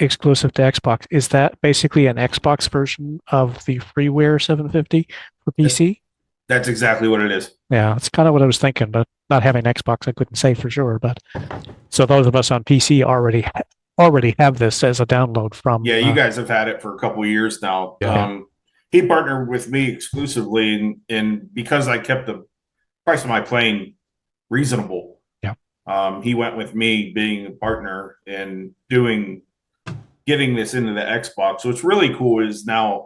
exclusive to Xbox, is that basically an Xbox version of the freeware 750 for PC? That's exactly what it is. Yeah, it's kind of what I was thinking, but not having Xbox, I couldn't say for sure. But so those of us on PC already have this as a download from. Yeah, you guys have had it for a couple of years now. Yeah. He partnered with me exclusively, and because I kept the price of my plane reasonable, he went with me being a partner and getting this into the Xbox. What's really cool is now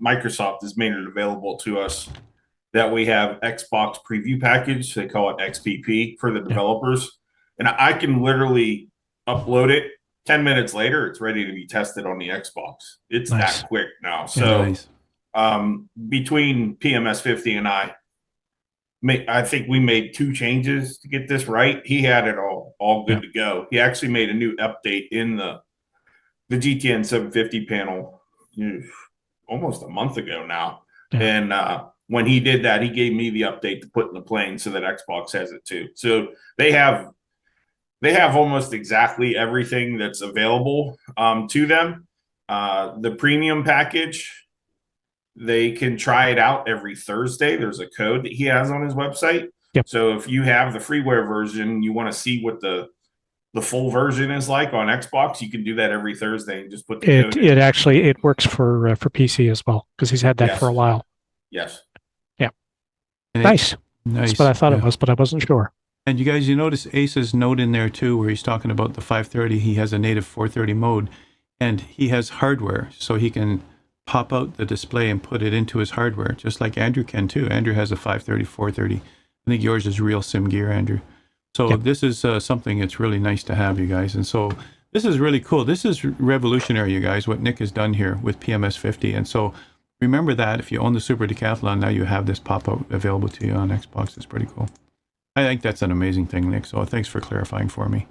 Microsoft has made it available to us that we have Xbox preview package. They call it XPP for the developers, and I can literally upload it. 10 minutes later, it's ready to be tested on the Xbox. It's that quick now. So between PMS 50 and I think we made 2 changes to get this right. He had it all good to go. He actually made a new update in the GTN 750 panel almost a month ago now. Yeah. And when he did that, he gave me the update to put in the plane so that Xbox has it too. So they have almost exactly everything that's available to them. The premium package, they can try it out every Thursday. There's a code that he has on his website. Yep. So if you have the freeware version, you want to see what the full version is like on Xbox, you can do that every Thursday and just put the code in. It works for PC as well, because he's had that for a while. Yes. Yeah. And Nice. nice. That's what I thought yeah. it was, but I wasn't sure. And you guys, you notice Ace's note in there too, where he's talking about the 530. He has a native 430 mode, and he has hardware, so he can pop out the display and put it into his hardware, just like Andrew can too. Andrew has a 530, 430. I think yours is real sim gear, Andrew. So Yep. this is something that's really nice to have, you guys. And so this is really cool. This is revolutionary, you guys, what Nick has done here with PMS 50. And so remember that if you own the Super Decathlon, now you have this pop-up available to you on Xbox. It's pretty cool. I think that's an amazing thing, Nick. So thanks for clarifying for me.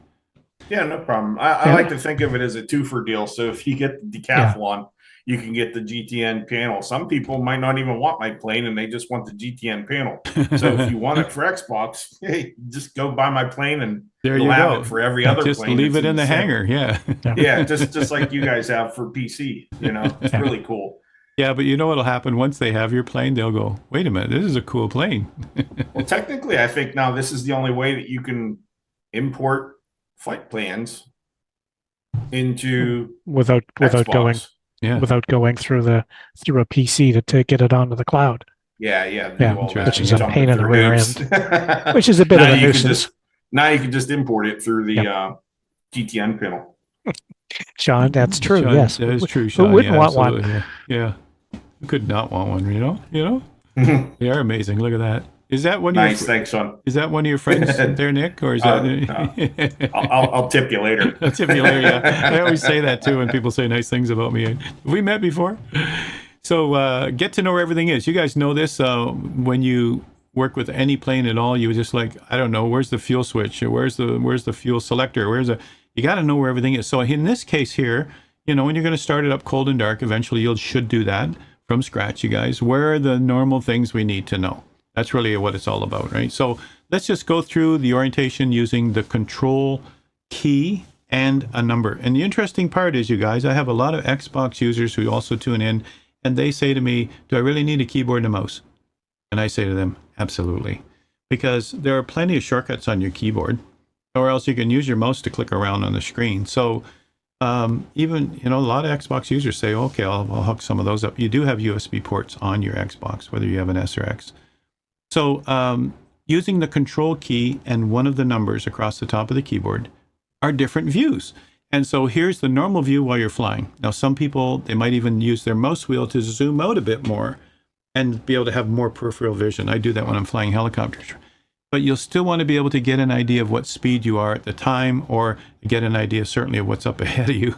Yeah, no problem. I Yeah. like to think of it as a two-for deal. So if you get the Decathlon, you can get the GTN panel. Some people might not even want my plane, and they just want the GTN panel. So if you want it for Xbox, hey, just go buy my plane, and There you'll you have go. it for every other Just plane. leave that's it in the same. hangar. Yeah. Yeah, just like you guys have for PC. You know, it's really cool. Yeah, but you know what'll happen once they have your plane? They'll go, wait a minute, this is a cool plane. Well, technically, I think now this is the only way that you can import flight plans into Without Xbox. going Yeah. without going through a PC to get it onto the cloud, Yeah, Yeah, do all that. which is a Jumping pain in the through rear hoops. which is a bit Now of a you can nuisance. now you can just import it through the Yep. GTN panel. Sean, that's true. Sean, Yes. that is Who- true, Who Sean. wouldn't Yeah, want one? absolutely. Yeah. Who could not want one, you know? They are amazing. Look at that. Is that one of Nice, your thans, Sean. is that one of your friends there, Nick? Or is that I'll tip you later. I'll tip you later, yeah. I always say that too when people say nice things about me. Have we met before? So get to know where everything is. You guys know this. When you work with any plane at all, you just like, I don't know, where's the fuel switch? Or where's the fuel selector? You got to know where everything is. So in this case here, when you're going to start it up cold and dark, eventually you should do that from scratch, you guys. Where are the normal things we need to know? That's really what it's all about, right? So let's just go through the orientation using the control key and a number. And the interesting part is, you guys, I have a lot of Xbox users who also tune in, and they say to me, do I really need a keyboard and a mouse? And I say to them, absolutely. Because there are plenty of shortcuts on your keyboard, or else you can use your mouse to click around on the screen. So even, a lot of Xbox users say, okay, I'll hook some of those up. You do have USB ports on your Xbox, whether you have an S or X. So using the control key and one of the numbers across the top of the keyboard are different views. And so here's the normal view while you're flying. Now, some people, they might even use their mouse wheel to zoom out a bit more and be able to have more peripheral vision. I do that when I'm flying helicopters. But you'll still want to be able to get an idea of what speed you are at the time, or get an idea certainly of what's up ahead of you,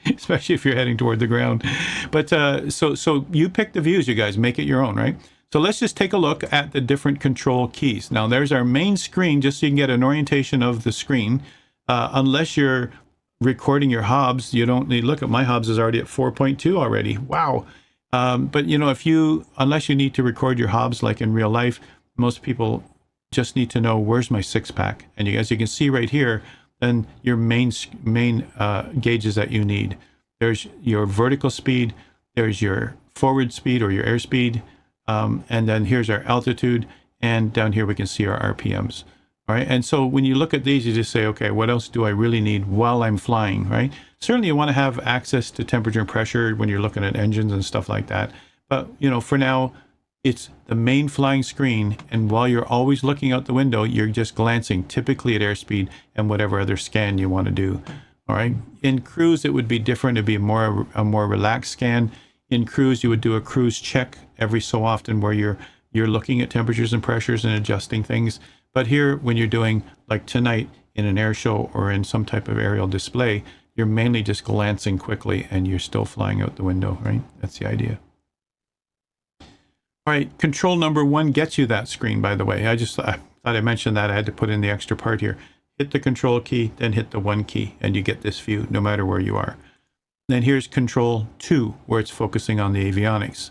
especially if you're heading toward the ground. But so you pick the views, you guys, make it your own, right? So let's just take a look at the different control keys. Now there's our main screen, just so you can get an orientation of the screen. Unless you're recording your hobs, you don't need, look at my hobs is already at 4.2 already. Wow. But unless you need to record your hobs like in real life, most people just need to know where's my 6-pack. And as you can see right here, then your main gauges that you need. There's your vertical speed, there's your forward speed or your airspeed, and then here's our altitude, and down here we can see our RPMs. All right, and so when you look at these, you just say, okay, what else do I really need while I'm flying, right? Certainly you want to have access to temperature and pressure when you're looking at engines and stuff like that. But, for now, it's the main flying screen, and while you're always looking out the window, you're just glancing, typically at airspeed and whatever other scan you want to do. All right. In cruise, it would be different. It'd be a more relaxed scan. In cruise, you would do a cruise check every so often, where you're looking at temperatures and pressures and adjusting things. But here, when you're doing, like tonight, in an air show or in some type of aerial display, you're mainly just glancing quickly, and you're still flying out the window, right? That's the idea. All right, control number 1 gets you that screen, by the way. I thought I mentioned that. I had to put in the extra part here. Hit the control key, then hit the 1 key, and you get this view no matter where you are. Then here's control 2, where it's focusing on the avionics.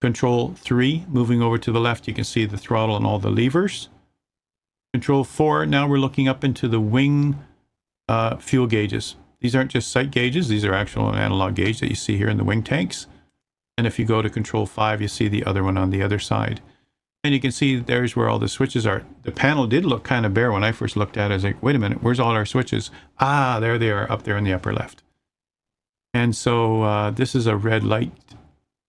Control 3, moving over to the left, you can see the throttle and all the levers. Control 4, now we're looking up into the wing fuel gauges. These aren't just sight gauges, these are actual analog gauge that you see here in the wing tanks. And if you go to control 5, you see the other one on the other side. And you can see there's where all the switches are. The panel did look kind of bare when I first looked at it. I was like, wait a minute, where's all our switches? Ah, there they are, up there in the upper left. And so this is a red light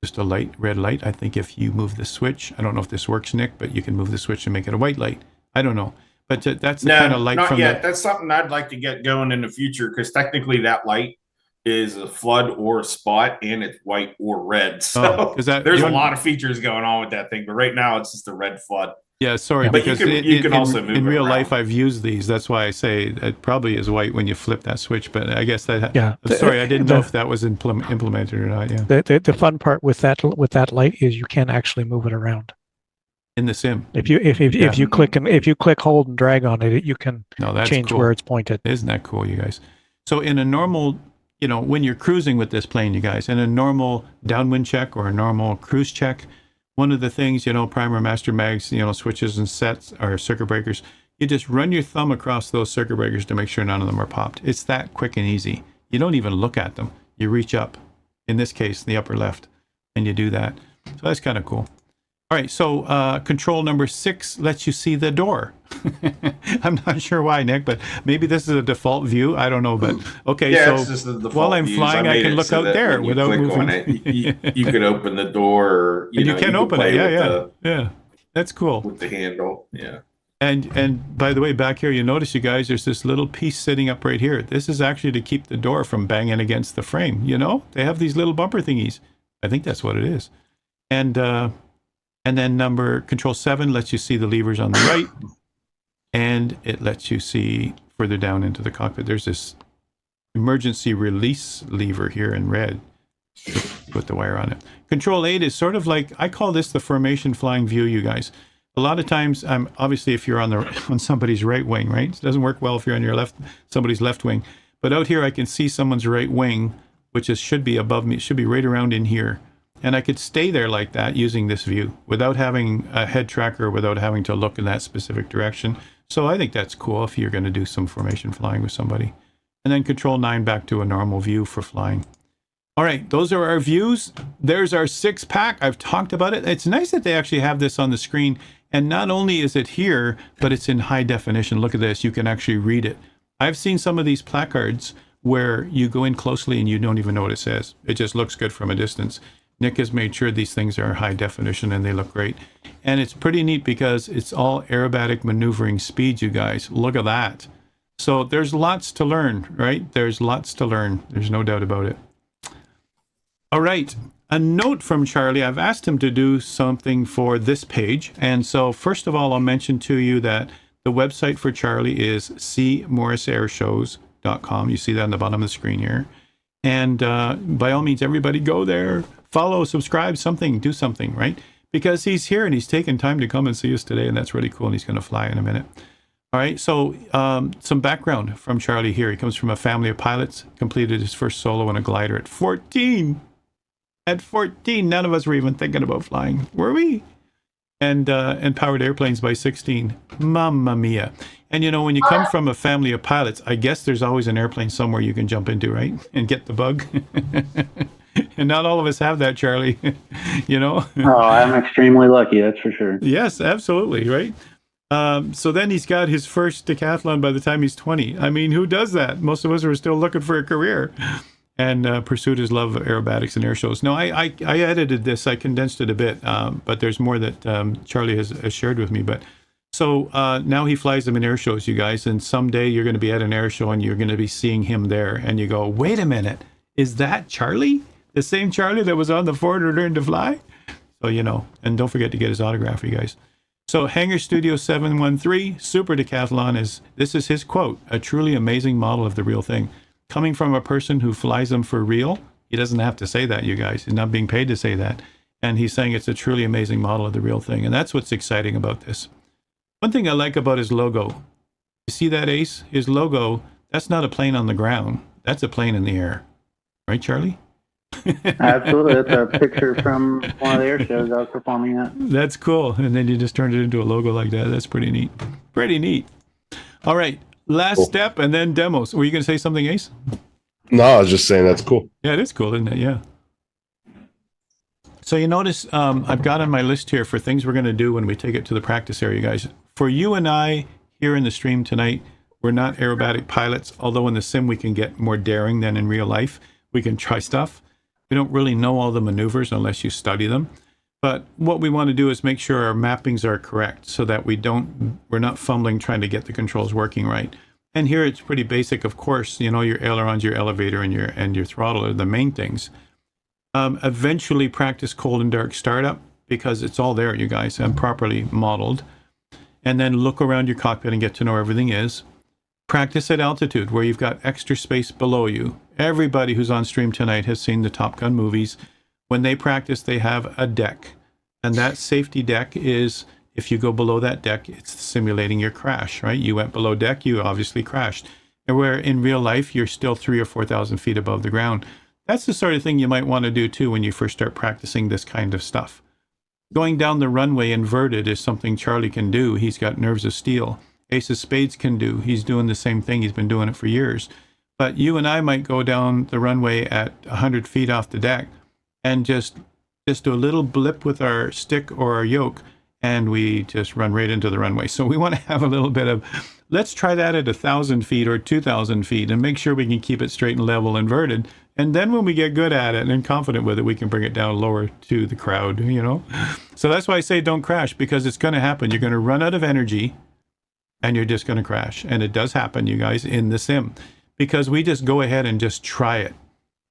just a light, red light. I think if you move the switch, I don't know if this works, Nick, but you can move the switch and make it a white light. I don't know. But that's the kind of light not from yet. That's something I'd like to get going in the future, because technically that light is a flood or a spot, and it's white or red. So there's a lot of features going on with that thing. But right now it's just a red flood. Yeah, sorry, but because you can also move in it real around. life I've used these. That's why I say it probably is white when you flip that switch. But I guess that sorry, I didn't know if that was implemented or not. Yeah. The fun part with that light is you can actually move it around in the sim. If you click, hold, and drag on it, you can change cool. where it's pointed. Isn't that cool, you guys? So in a normal, when you're cruising with this plane, you guys, in a normal downwind check or a normal cruise check, one of the things, primer, master mags, switches and sets or circuit breakers, you just run your thumb across those circuit breakers to make sure none of them are popped. It's that quick and easy. You don't even look at them. You reach up, in this case, the upper left, and you do that. So that's kind of cool. All right, so control number 6 lets you see the door. I'm not sure why, Nick, but maybe this is a default view. I don't know, but okay. Yeah, so it's just the default while I'm views. flying, I can look out there without moving. On it, you can open the door, or you can open it. Yeah, that's cool with the handle. Yeah. And by the way, back here, you notice, you guys, there's this little piece sitting up right here. This is actually to keep the door from banging against the frame. They have these little bumper thingies. I think that's what it is. And then control 7 lets you see the levers on the right, and it lets you see further down into the cockpit. There's this emergency release lever here in red. Put the wire on it. Control 8 is sort of like, I call this the formation flying view, you guys. A lot of times, obviously if you're on somebody's right wing, right? It doesn't work well if you're on somebody's left wing. But out here, I can see someone's right wing, which should be above me. It should be right around in here. And I could stay there like that using this view without having a head tracker, without having to look in that specific direction. So I think that's cool if you're going to do some formation flying with somebody. And then control 9 back to a normal view for flying. All right, those are our views. There's our 6-pack. I've talked about it. It's nice that they actually have this on the screen. And not only is it here, but it's in high definition. Look at this. You can actually read it. I've seen some of these placards where you go in closely and you don't even know what it says. It just looks good from a distance. Nick has made sure these things are high definition and they look great. And it's pretty neat because it's all aerobatic maneuvering speed, you guys. Look at that. So there's lots to learn, right? There's lots to learn. There's no doubt about it. All right. A note from Charlie. I've asked him to do something for this page. And so first of all, I'll mention to you that the website for Charlie is cmorrisairshows.com. You see that on the bottom of the screen here. And by all means, everybody go there. Follow, subscribe, do something, right? Because he's here and he's taken time to come and see us today, and that's really cool, and he's going to fly in a minute. All right, so some background from Charlie here. He comes from a family of pilots, completed his first solo in a glider at 14. At 14, none of us were even thinking about flying, were we? And powered airplanes by 16. Mamma mia. And when you come from a family of pilots, I guess there's always an airplane somewhere you can jump into, right? And get the bug. And not all of us have that, Charlie. Oh, I'm extremely lucky, that's for sure. Yes, absolutely, right? So then he's got his first decathlon by the time he's 20. I mean, who does that? Most of us are still looking for a career. And pursued his love of aerobatics and air shows. No, I edited this. I condensed it a bit, but there's more that Charlie has shared with me. But so now he flies them in air shows, you guys. And someday you're going to be at an air show and you're going to be seeing him there. And you go, wait a minute, is that Charlie? The same Charlie that was on the ForderLearnToFly? So, and don't forget to get his autograph, you guys. So Hangar Studio 713, Super Decathlon this is his quote, a truly amazing model of the real thing. Coming from a person who flies them for real, he doesn't have to say that, you guys. He's not being paid to say that. And he's saying it's a truly amazing model of the real thing. And that's what's exciting about this. One thing I like about his logo, you see that, Ace? His logo, that's not a plane on the ground. That's a plane in the air. Right, Charlie? Absolutely. That's a picture from one of the air shows I was performing at. That's cool. And then you just turned it into a logo like that. That's pretty neat. Pretty neat. All right. Last step and then demos. Were you going to say something, Ace? No, I was just saying that's cool. Yeah, it is cool, isn't it? Yeah. So you notice I've got on my list here for things we're going to do when we take it to the practice area, guys. For you and I here in the stream tonight, we're not aerobatic pilots, although in the sim we can get more daring than in real life. We can try stuff. We don't really know all the maneuvers unless you study them. But what we want to do is make sure our mappings are correct so that we're not fumbling trying to get the controls working right. And here it's pretty basic, of course. You know, your ailerons, your elevator, and your throttle are the main things. Eventually practice cold and dark startup, because it's all there, you guys, and properly modeled. And then look around your cockpit and get to know where everything is. Practice at altitude, where you've got extra space below you. Everybody who's on stream tonight has seen the Top Gun movies. When they practice, they have a deck. And that safety deck is, if you go below that deck, it's simulating your crash, right? You went below deck, you obviously crashed. And where in real life, you're still 3,000 or 4,000 feet above the ground. That's the sort of thing you might want to do too when you first start practicing this kind of stuff. Going down the runway inverted is something Charlie can do. He's got nerves of steel. AceOfSpades can do. He's doing the same thing. He's been doing it for years. But you and I might go down the runway at 100 feet off the deck and just do a little blip with our stick or our yoke, and we just run right into the runway. So we want to have a little bit of, let's try that at 1,000 feet or 2,000 feet and make sure we can keep it straight and level inverted. And then when we get good at it and confident with it, we can bring it down lower to the crowd, you know. So that's why I say don't crash, because it's going to happen. You're going to run out of energy and you're just going to crash. And it does happen, you guys, in the sim, because we just go ahead and just try it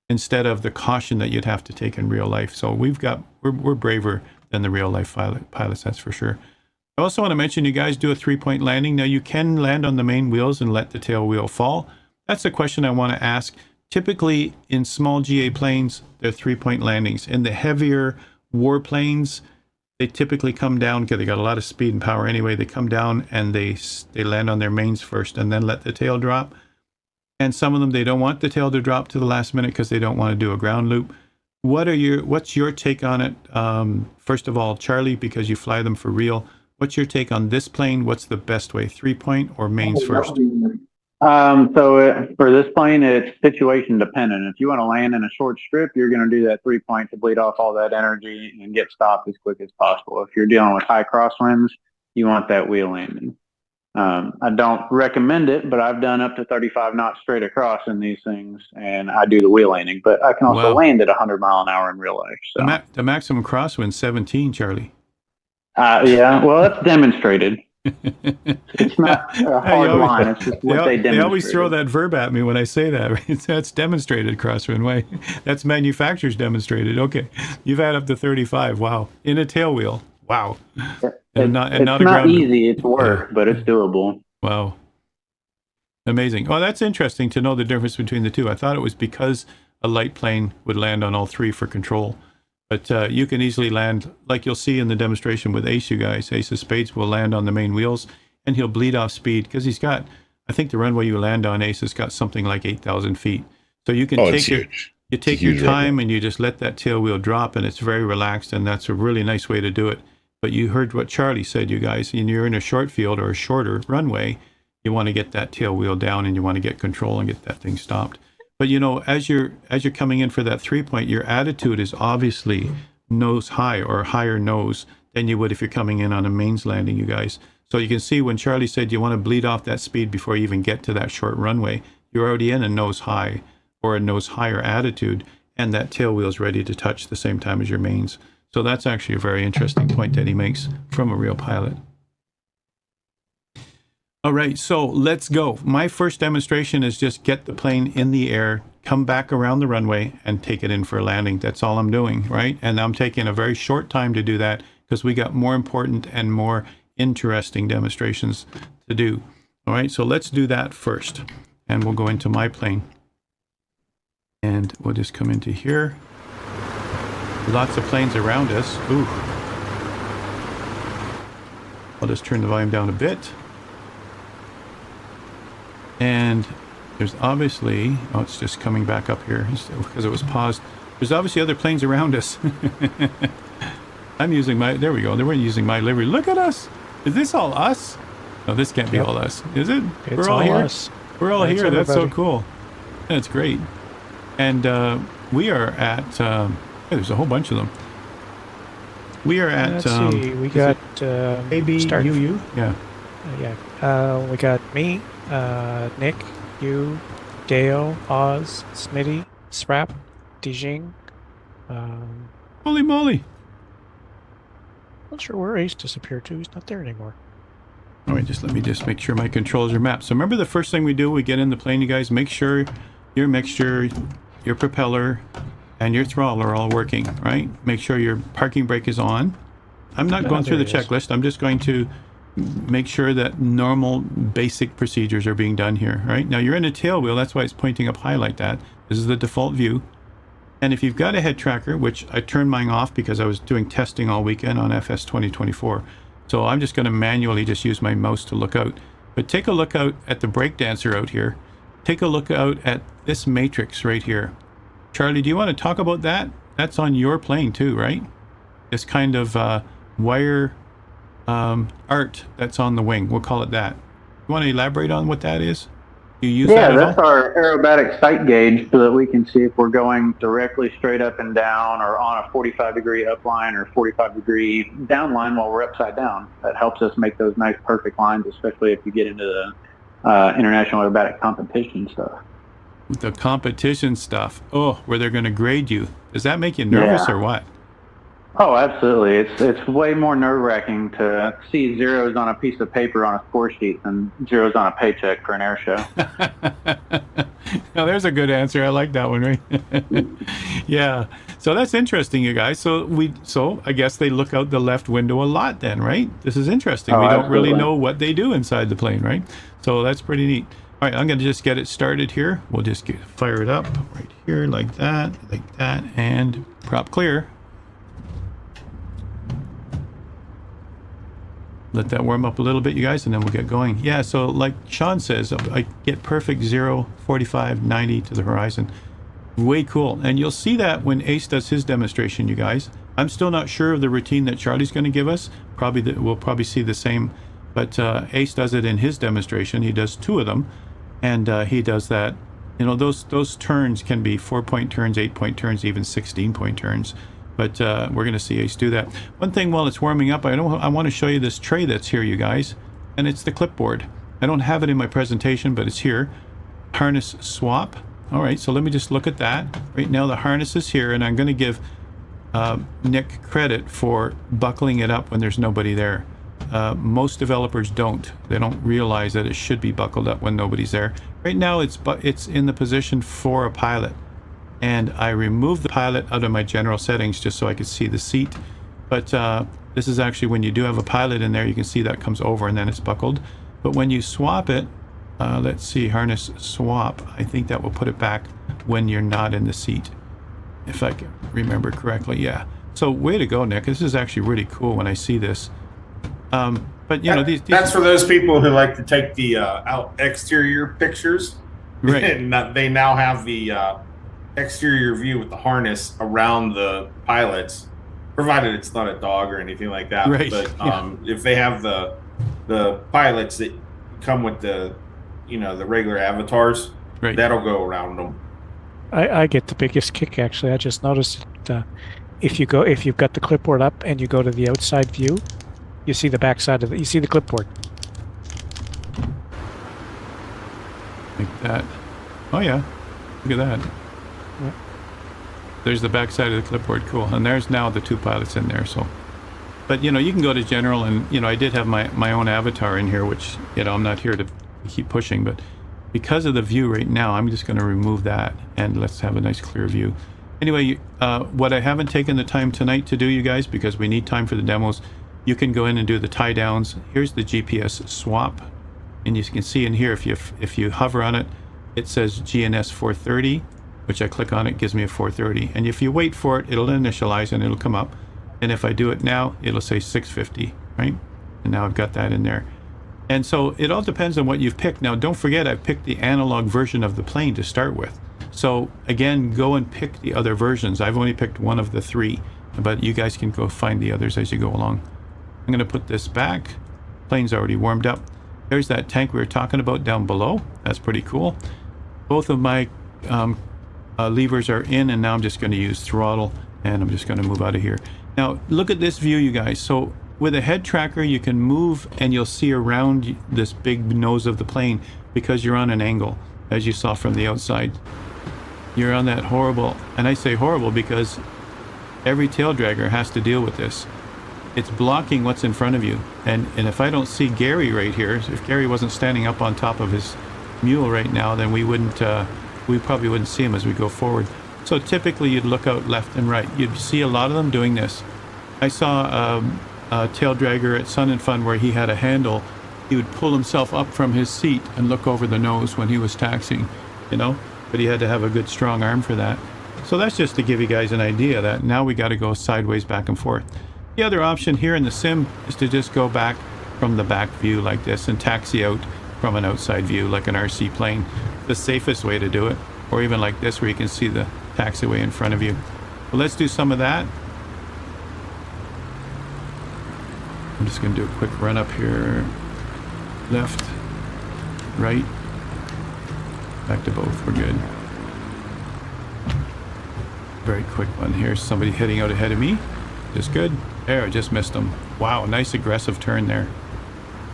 instead of the caution that you'd have to take in real life. So we're braver than the real life pilots, that's for sure. I also want to mention, you guys do a 3-point landing. Now you can land on the main wheels and let the tail wheel fall. That's a question I want to ask. Typically in small GA planes, they're 3-point landings. In the heavier warplanes, they typically come down because they got a lot of speed and power anyway. They come down and they land on their mains first and then let the tail drop. And some of them, they don't want the tail to drop to the last minute because they don't want to do a ground loop. What's your take on it? First of all, Charlie, because you fly them for real, what's your take on this plane? What's the best way, 3-point or mains first? For this plane, it's situation dependent. If you want to land in a short strip, you're going to do that 3-point to bleed off all that energy and get stopped as quick as possible. If you're dealing with high crosswinds, you want that wheel landing. I don't recommend it, but I've done up to 35 knots straight across in these things, and I do the wheel landing. But I can also land at 100 mile an hour in real life. So. The maximum crosswind 17, Charlie. Yeah, well, that's demonstrated. It's not a hard line. It's just what they demonstrate. They always throw that verb at me when I say that. Right? That's demonstrated crosswind way. That's manufacturers demonstrated. Okay, you've had up to 35. Wow, in a tail wheel. Wow. It's not easy. It's work, but it's doable. Wow. Amazing. Oh, that's interesting to know the difference between the two. I thought it was because a light plane would land on all three for control. But you can easily land, like you'll see in the demonstration with Ace, you guys. AceOfSpades will land on the main wheels, and he'll bleed off speed because he's got, I think the runway you land on, Ace, has got something like 8,000 feet. So you can take your time and you just let that tail wheel drop, and it's very relaxed, and that's a really nice way to do it. But you heard what Charlie said, you guys. When you're in a short field or a shorter runway, you want to get that tail wheel down and you want to get control and get that thing stopped. But you know, as you're coming in for that 3-point, your attitude is obviously nose high or higher nose than you would if you're coming in on a mains landing, you guys. So you can see when Charlie said you want to bleed off that speed before you even get to that short runway, you're already in a nose high or a nose higher attitude, and that tail wheel is ready to touch the same time as your mains. So that's actually a very interesting point that he makes from a real pilot. All right, so let's go. My first demonstration is just get the plane in the air, come back around the runway, and take it in for a landing. That's all I'm doing, right? And I'm taking a very short time to do that because we got more important and more interesting demonstrations to do. All right, so let's do that first. And we'll go into my plane. And we'll just come into here. Lots of planes around us. Ooh. I'll just turn the volume down a bit. And there's obviously, oh, it's just coming back up here because it was paused. There's obviously other planes around us. I'm using my, there we go. They were using my livery. Look at us. Is this all us? No, this can't be all us. Is it? We're all here. Us. We're all here. That's so cool. That's great. And we are at, there's a whole bunch of them. We are at, let's see, we got ABUU. Yeah. We got me, Nick, you, Dale, Oz, Smitty, Srap, Dijing, Holy moly! Not sure where Ace disappeared to. He's not there anymore. All right, let me make sure my controls are mapped. So remember the first thing we do, we get in the plane, you guys, make sure your mixture, your propeller, and your throttle are all working, right? Make sure your parking brake is on. I'm not going through the checklist. I'm just going to make sure that normal basic procedures are being done here, right? Now you're in a tail wheel, that's why it's pointing up high like that. This is the default view. And if you've got a head tracker, which I turned mine off because I was doing testing all weekend on FS 2024, so I'm just going to manually just use my mouse to look out. But take a look out at the breakdancer out here. Take a look out at this matrix right here. Charlie, do you want to talk about that? That's on your plane too, right? This kind of wire art that's on the wing. We'll call it that. You want to elaborate on what that is? You use that at that's all? our aerobatic sight gauge so that we can see if we're going directly straight up and down or on a 45-degree upline or 45-degree downline while we're upside down. That helps us make those nice perfect lines, especially if you get into the international aerobatic competition stuff. The competition stuff. Oh, where they're going to grade you. Does that make you nervous or what? Oh, absolutely. It's way more nerve-wracking to see zeros on a piece of paper on a score sheet than zeros on a paycheck for an air show. Now, there's a good answer. I like that one, right? Yeah. So that's interesting, you guys. So I guess they look out the left window a lot then, right? This is interesting. Oh, we don't absolutely. really know what they do inside the plane, right? So that's pretty neat. All right, I'm going to just get it started here. We'll just fire it up right here like that, and prop clear. Let that warm up a little bit, you guys, and then we'll get going. Yeah, so like Sean says, I get perfect 0, 45, 90 to the horizon. Way cool. And you'll see that when Ace does his demonstration, you guys. I'm still not sure of the routine that Charlie's going to give us. We'll probably see the same. But Ace does it in his demonstration. He does 2 of them. And he does that. You know, those turns can be 4-point turns, 8-point turns, even 16-point turns. But we're going to see Ace do that. One thing while it's warming up, I want to show you this tray that's here, you guys. And it's the clipboard. I don't have it in my presentation, but it's here. Harness swap. All right, so let me just look at that. Right now the harness is here, and I'm going to give Nick credit for buckling it up when there's nobody there. Most developers don't. They don't realize that it should be buckled up when nobody's there. Right now it's in the position for a pilot. And I removed the pilot out of my general settings just so I could see the seat. But this is actually when you do have a pilot in there, you can see that comes over and then it's buckled. But when you swap it, let's see, harness swap, I think that will put it back when you're not in the seat. If I can remember correctly, yeah. So way to go, Nick. This is actually really cool when I see this. But you know, these that's for those people who like to take the exterior pictures. Right. And they now have the exterior view with the harness around the pilots, provided it's not a dog or anything like that. Right. But if they have the pilots that come with the regular avatars, right, that'll go around them. I get the biggest kick actually. I just noticed that if you've got the clipboard up and you go to the outside view, you see the backside of it. You see the clipboard. like that. Oh yeah, look at that. Yeah. There's the backside of the clipboard. Cool. And there's now the 2 pilots in there. So, but you know, you can go to general, and you know, I did have my own avatar in here, which I'm not here to keep pushing, but because of the view right now, I'm just going to remove that and let's have a nice clear view. Anyway, what I haven't taken the time tonight to do, you guys, because we need time for the demos, you can go in and do the tie downs. Here's the GPS swap, and you can see in here, if you hover on it, it says GNS 430, which I click on, it gives me a 430. And if you wait for it, it'll initialize and it'll come up. And if I do it now, it'll say 650, right? And now I've got that in there. And so it all depends on what you've picked. Now, don't forget, I've picked the analog version of the plane to start with. So again, go and pick the other versions. I've only picked one of the 3, but you guys can go find the others as you go along. I'm going to put this back. Plane's already warmed up. There's that tank we were talking about down below. That's pretty cool. Both of my levers are in, and now I'm just going to use throttle, and I'm just going to move out of here. Now, look at this view, you guys. So with a head tracker, you can move, and you'll see around this big nose of the plane because you're on an angle, as you saw from the outside. You're on that horrible, and I say horrible because Every tail dragger has to deal with this. It's blocking what's in front of you. And if I don't see Gary right here, if Gary wasn't standing up on top of his mule right now, then we probably wouldn't see him as we go forward. So typically you'd look out left and right. You'd see a lot of them doing this. I saw a tail dragger at Sun and Fun where he had a handle. He would pull himself up from his seat and look over the nose when he was taxiing, you know, but he had to have a good strong arm for that. So that's just to give you guys an idea that now we got to go sideways back and forth. The other option here in the sim is to just go back from the back view like this and taxi out from an outside view like an RC plane. The safest way to do it, or even like this where you can see the taxiway in front of you. Well, let's do some of that. I'm just going to do a quick run up here. Left, right, back to both. We're good. Very quick one. Here's somebody heading out ahead of me. Just good. There, I just missed them. Wow, nice aggressive turn there.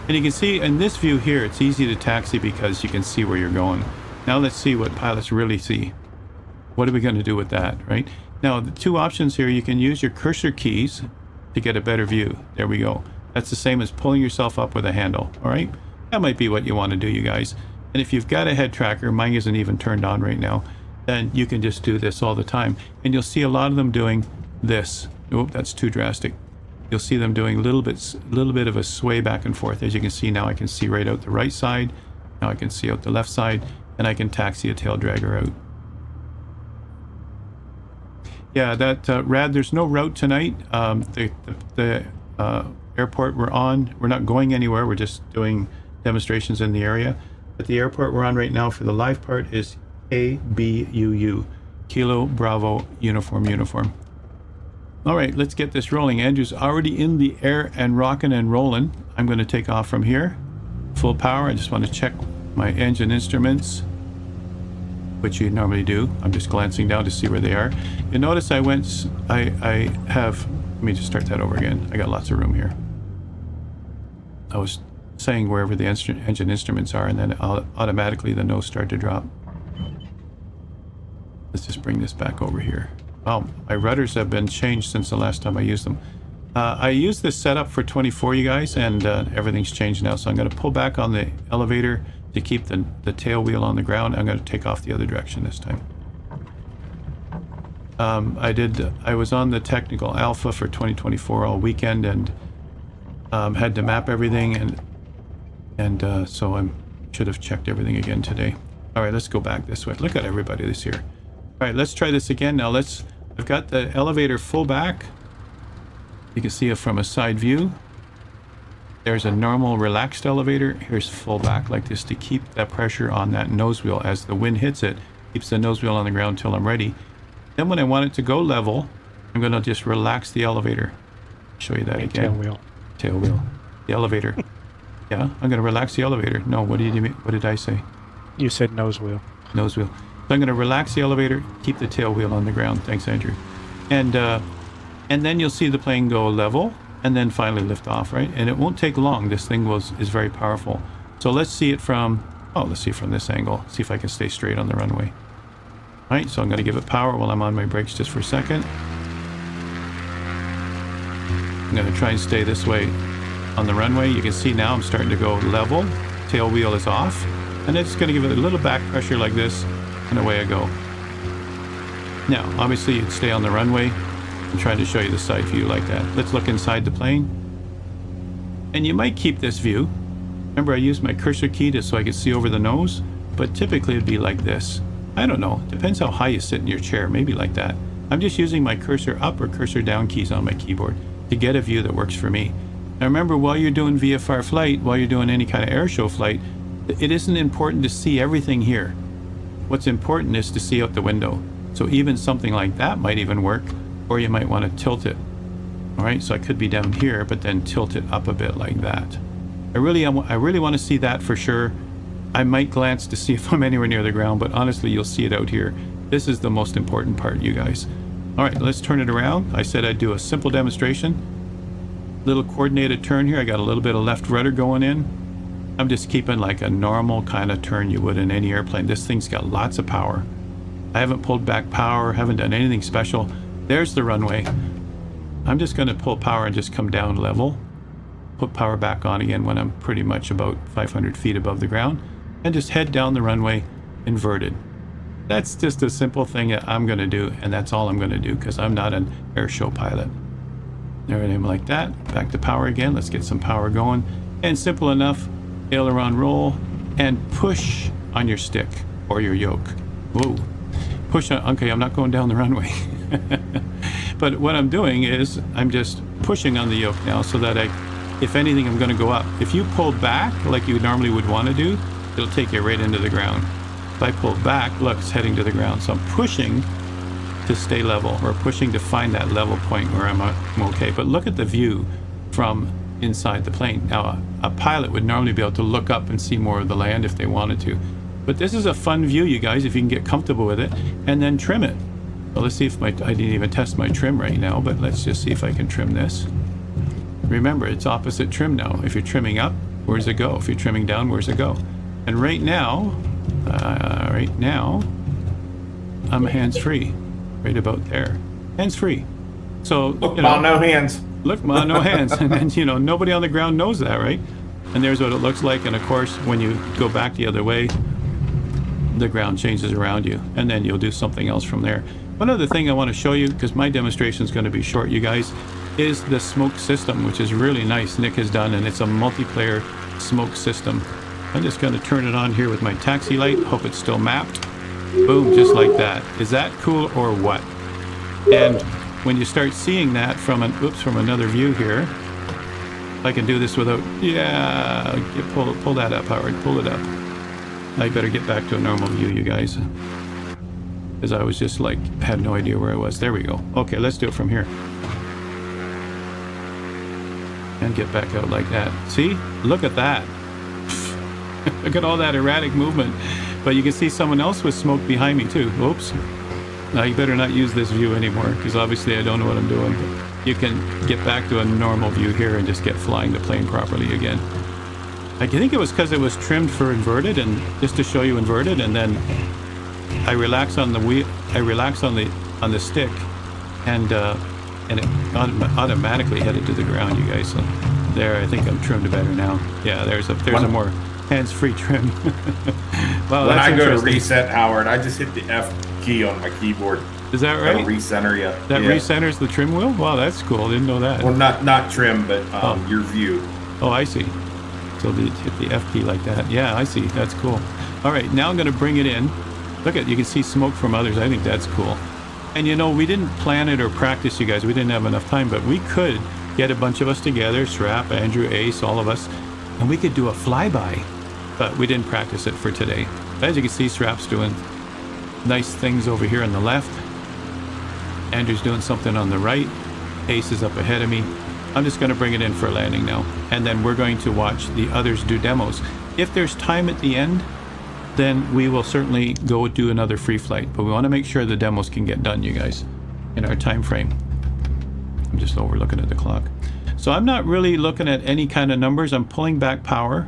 And you can see in this view here, it's easy to taxi because you can see where you're going. Now let's see what pilots really see. What are we going to do with that, right? Now, the two options here, you can use your cursor keys to get a better view. There we go. That's the same as pulling yourself up with a handle, all right? That might be what you want to do, you guys. And if you've got a head tracker, mine isn't even turned on right now, then you can just do this all the time. And you'll see a lot of them doing this. Oh, that's too drastic. You'll see them doing a little bit of a sway back and forth. As you can see now, I can see right out the right side. Now I can see out the left side, and I can taxi a tail dragger out. Yeah, that Rad, there's no route tonight. The airport we're on, we're not going anywhere. We're just doing demonstrations in the area. But the airport we're on right now for the live part is KBUU, Kilo Bravo Uniform. All right, let's get this rolling. Andrew's already in the air and rocking and rolling. I'm going to take off from here. Full power. I just want to check my engine instruments, which you normally do. I'm just glancing down to see where they are. You notice let me just start that over again. I got lots of room here. I was saying wherever the engine instruments are, and then automatically the nose started to drop. Let's just bring this back over here. Oh, my rudders have been changed since the last time I used them. I used this setup for 24, you guys, and everything's changed now. So I'm going to pull back on the elevator to keep the tail wheel on the ground. I'm going to take off the other direction this time. I was on the technical alpha for 2024 all weekend and had to map everything, and so I should have checked everything again today. All right, let's go back this way. Look at everybody this here. All right, let's try this again now. I've got the elevator full back. You can see it from a side view. There's a normal relaxed elevator. Here's full back like this to keep that pressure on that nose wheel as the wind hits it. Keeps the nose wheel on the ground until I'm ready. Then when I want it to go level, I'm going to just relax the elevator. Show you that again. Tail wheel. Tail wheel. The elevator. Yeah, I'm going to relax the elevator. No, what did I say? You said nose wheel. Nose wheel. So I'm going to relax the elevator, keep the tail wheel on the ground. Thanks, Andrew. And then you'll see the plane go level and then finally lift off, right? And it won't take long. This thing is very powerful. So let's see it from this angle. See if I can stay straight on the runway. All right, so I'm going to give it power while I'm on my brakes just for a second. I'm going to try and stay this way on the runway. You can see now I'm starting to go level. Tail wheel is off. And it's going to give it a little back pressure like this, and away I go. Now, obviously, you'd stay on the runway. I'm trying to show you the side view like that. Let's look inside the plane. And you might keep this view. Remember, I used my cursor key so I could see over the nose, but typically it'd be like this. I don't know. Depends how high you sit in your chair. Maybe like that. I'm just using my cursor up or cursor down keys on my keyboard to get a view that works for me. Now remember, while you're doing VFR flight, while you're doing any kind of airshow flight, it isn't important to see everything here. What's important is to see out the window. So even something like that might even work, or you might want to tilt it. All right, so I could be down here, but then tilt it up a bit like that. I really want to see that for sure. I might glance to see if I'm anywhere near the ground, but honestly, you'll see it out here. This is the most important part, you guys. All right, let's turn it around. I said I'd do a simple demonstration. Little coordinated turn here. I got a little bit of left rudder going in. I'm just keeping like a normal kind of turn you would in any airplane. This thing's got lots of power. I haven't pulled back power, haven't done anything special. There's the runway. I'm just going to pull power and just come down level. Put power back on again when I'm pretty much about 500 feet above the ground. And just head down the runway inverted. That's just a simple thing that I'm going to do. And that's all I'm going to do because I'm not an airshow pilot. Everything like that. Back to power again. Let's get some power going. And simple enough. Aileron roll and push on your stick or your yoke. Whoa. Push on. Okay, I'm not going down the runway. But what I'm doing is I'm just pushing on the yoke now so that if anything, I'm going to go up. If you pull back like you normally would want to do, it'll take you right into the ground. If I pull back, look, it's heading to the ground. So I'm pushing to stay level, or pushing to find that level point where I'm okay. But look at the view from inside the plane. Now, a pilot would normally be able to look up and see more of the land if they wanted to. But this is a fun view, you guys, if you can get comfortable with it, and then trim it. Well, let's see if I didn't even test my trim right now, but let's just see if I can trim this. Remember, it's opposite trim now. If you're trimming up, where's it go? If you're trimming down, where's it go? And right now, I'm hands-free, right about there. Hands-free. So, Look, Ma, no hands. Look, Ma, no hands. And then, nobody on the ground knows that, right? And there's what it looks like. And of course, when you go back the other way, the ground changes around you. And then you'll do something else from there. One other thing I want to show you, because my demonstration is going to be short, you guys, is the smoke system, which is really nice. Nick has done, and it's a multiplayer smoke system. I'm just going to turn it on here with my taxi light. Hope it's still mapped. Boom, just like that. Is that cool or what? And when you start seeing that from another view here, if I can do this without, pull that up, Howard, pull it up. I better get back to a normal view, you guys, because I was just had no idea where I was. There we go. Okay, let's do it from here. And get back out like that. See? Look at that. Look at all that erratic movement. But you can see someone else with smoke behind me too. Oops. Now you better not use this view anymore, because obviously I don't know what I'm doing. But you can get back to a normal view here and just get flying the plane properly again. I think it was because it was trimmed for inverted, and just to show you inverted, and then I relax on the wheel. I relax on the stick, and it automatically headed to the ground, you guys. So there, I think I'm trimmed better now. Yeah, there's a more hands-free trim. Wow, when that's I go to reset, Howard, I just hit the F key on my keyboard. Is that right? Recenter, yeah. That recenters the trim wheel? Wow, that's cool. Didn't know that. Well, not trim, but your view. Oh, I see. So hit the F key like that. Yeah, I see. That's cool. All right, now I'm going to bring it in. Look at, you can see smoke from others. I think that's cool. And we didn't plan it or practice, you guys. We didn't have enough time, but we could get a bunch of us together, Srap, Andrew, Ace, all of us, and we could do a flyby. But we didn't practice it for today. As you can see, Srap's doing nice things over here on the left. Andrew's doing something on the right. Ace is up ahead of me. I'm just going to bring it in for a landing now. And then we're going to watch the others do demos. If there's time at the end, then we will certainly go do another free flight. But we want to make sure the demos can get done, you guys, in our time frame. I'm just overlooking at the clock. So I'm not really looking at any kind of numbers. I'm pulling back power.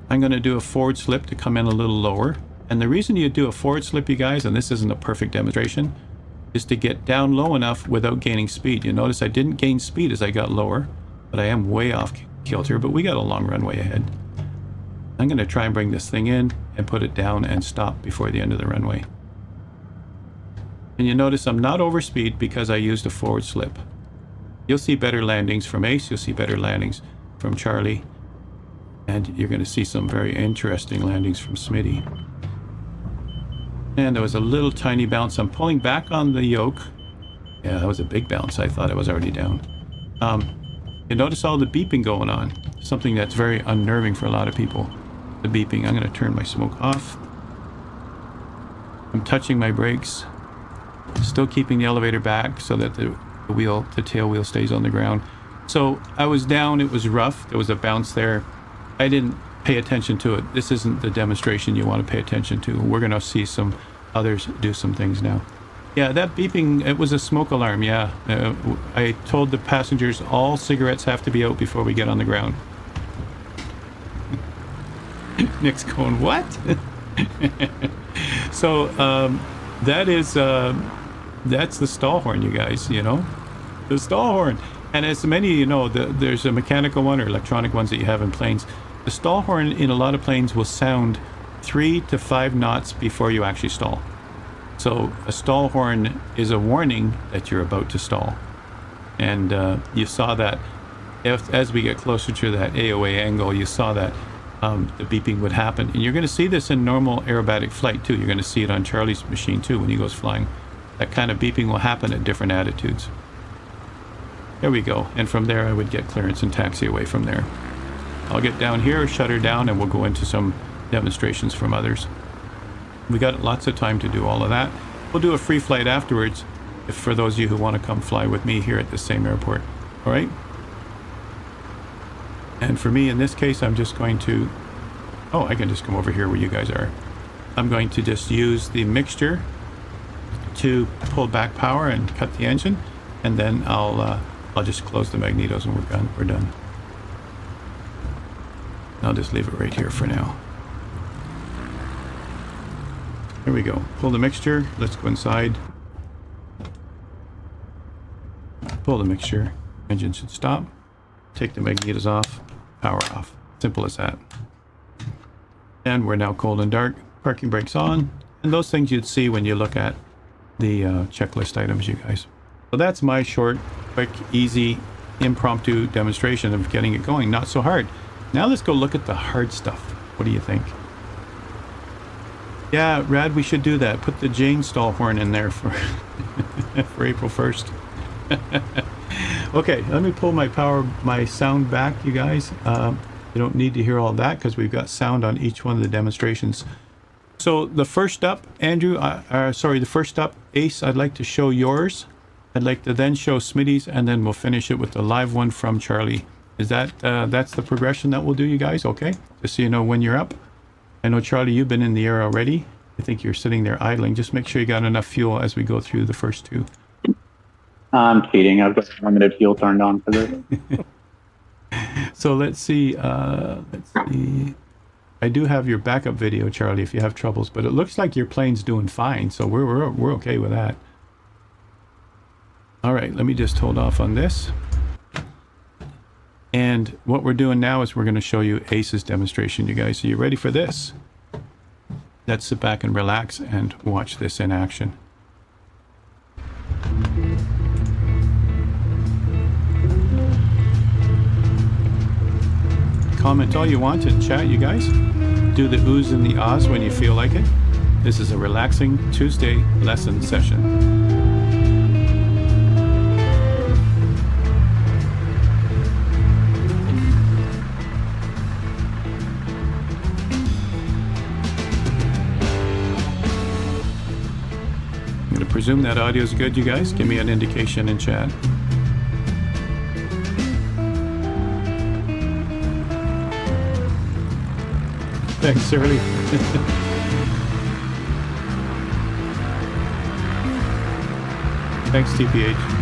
I'm going to do a forward slip to come in a little lower. And the reason you do a forward slip, you guys, and this isn't a perfect demonstration, is to get down low enough without gaining speed. You notice I didn't gain speed as I got lower, but I am way off kilter, but we got a long runway ahead. I'm going to try and bring this thing in and put it down and stop before the end of the runway. And you notice I'm not over speed because I used a forward slip. You'll see better landings from Ace, you'll see better landings from Charlie, and you're going to see some very interesting landings from Smitty. And there was a little tiny bounce. I'm pulling back on the yoke. Yeah, that was a big bounce. I thought I was already down. You notice all the beeping going on. Something that's very unnerving for a lot of people. The beeping. I'm going to turn my smoke off. I'm touching my brakes. Still keeping the elevator back so that the tail wheel stays on the ground. So I was down. It was rough. There was a bounce there. I didn't pay attention to it. This isn't the demonstration you want to pay attention to. We're going to see some others do some things now. Yeah, that beeping, it was a smoke alarm, yeah. I told the passengers all cigarettes have to be out before we get on the ground. Nick's going, what? So that is That's the stall horn, you guys, you know? The stall horn. And as many of you know, there's a mechanical one or electronic ones that you have in planes. The stall horn in a lot of planes will sound 3 to 5 knots before you actually stall. So a stall horn is a warning that you're about to stall. And you saw that as we get closer to that AOA angle, you saw that the beeping would happen. And you're going to see this in normal aerobatic flight too. You're going to see it on Charlie's machine too when he goes flying. That kind of beeping will happen at different attitudes. There we go. And from there I would get clearance and taxi away from there. I'll get down here, shut her down, and we'll go into some demonstrations from others. We got lots of time to do all of that. We'll do a free flight afterwards if for those of you who want to come fly with me here at the same airport. All right? And for me, in this case, I'm just going to... Oh, I can just come over here where you guys are. I'm going to just use the mixture to pull back power and cut the engine. And then I'll just close the magnetos and we're done. I'll just leave it right here for now. There we go. Pull the mixture. Let's go inside. Pull the mixture. Engine should stop. Take the magnetos off. Power off. Simple as that. And we're now cold and dark. Parking brakes on. And those things you'd see when you look at the checklist items, you guys. So that's my short, quick, easy, impromptu demonstration of getting it going. Not so hard. Now let's go look at the hard stuff. What do you think? Yeah, Rad, we should do that. Put the Jane stall horn in there for for April 1st. Okay, let me pull my sound back, you guys. You don't need to hear all that because we've got sound on each one of the demonstrations. So the first up, Andrew, the first up, Ace, I'd like to show yours. I'd like to then show Smitty's, and then we'll finish it with the live one from Charlie. Is that, that's the progression that we'll do, you guys? Okay, just so you know when you're up. I know, Charlie, you've been in the air already. I think you're sitting there idling. Just make sure you got enough fuel as we go through the first two. I'm cheating. I've got limited fuel turned on for this. So let's see. I do have your backup video, Charlie, if you have troubles, but it looks like your plane's doing fine, so we're okay with that. All right, let me just hold off on this. And what we're doing now is we're going to show you Ace's demonstration, you guys. Are you ready for this? Let's sit back and relax and watch this in action. Comment all you want in chat, you guys. Do the oohs and the ahs when you feel like it. This is a relaxing Tuesday lesson session. I'm going to presume that audio is good, you guys. Give me an indication in chat. Thanks, Shirley. Thanks, TPH.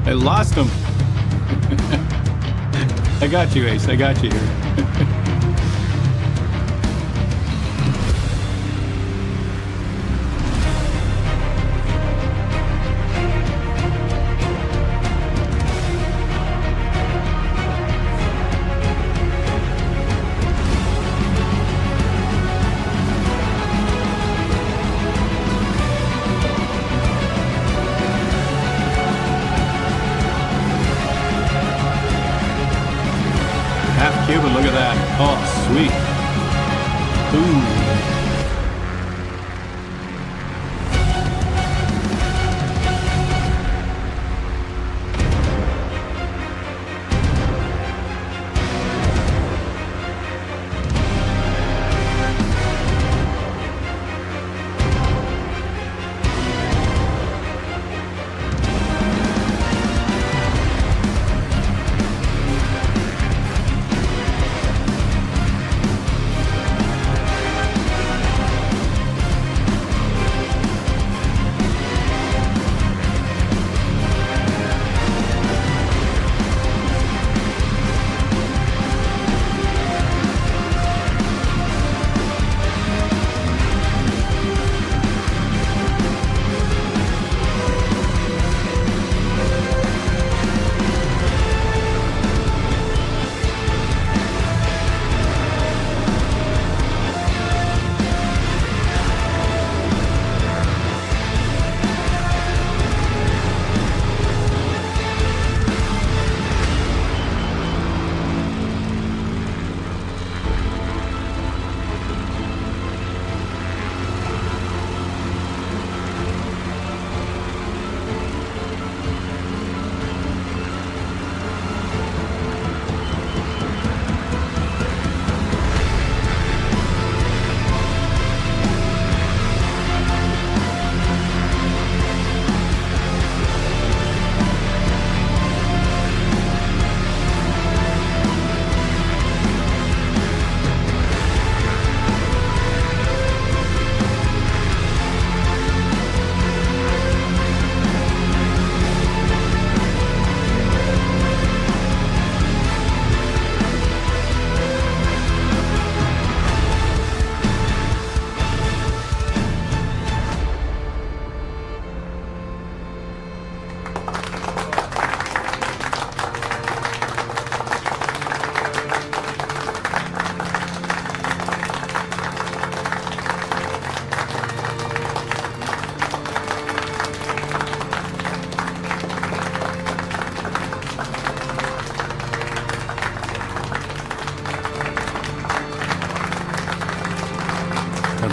I lost him. I got you, Ace. I got you here. Cuban, look at that. Oh, sweet. Ooh.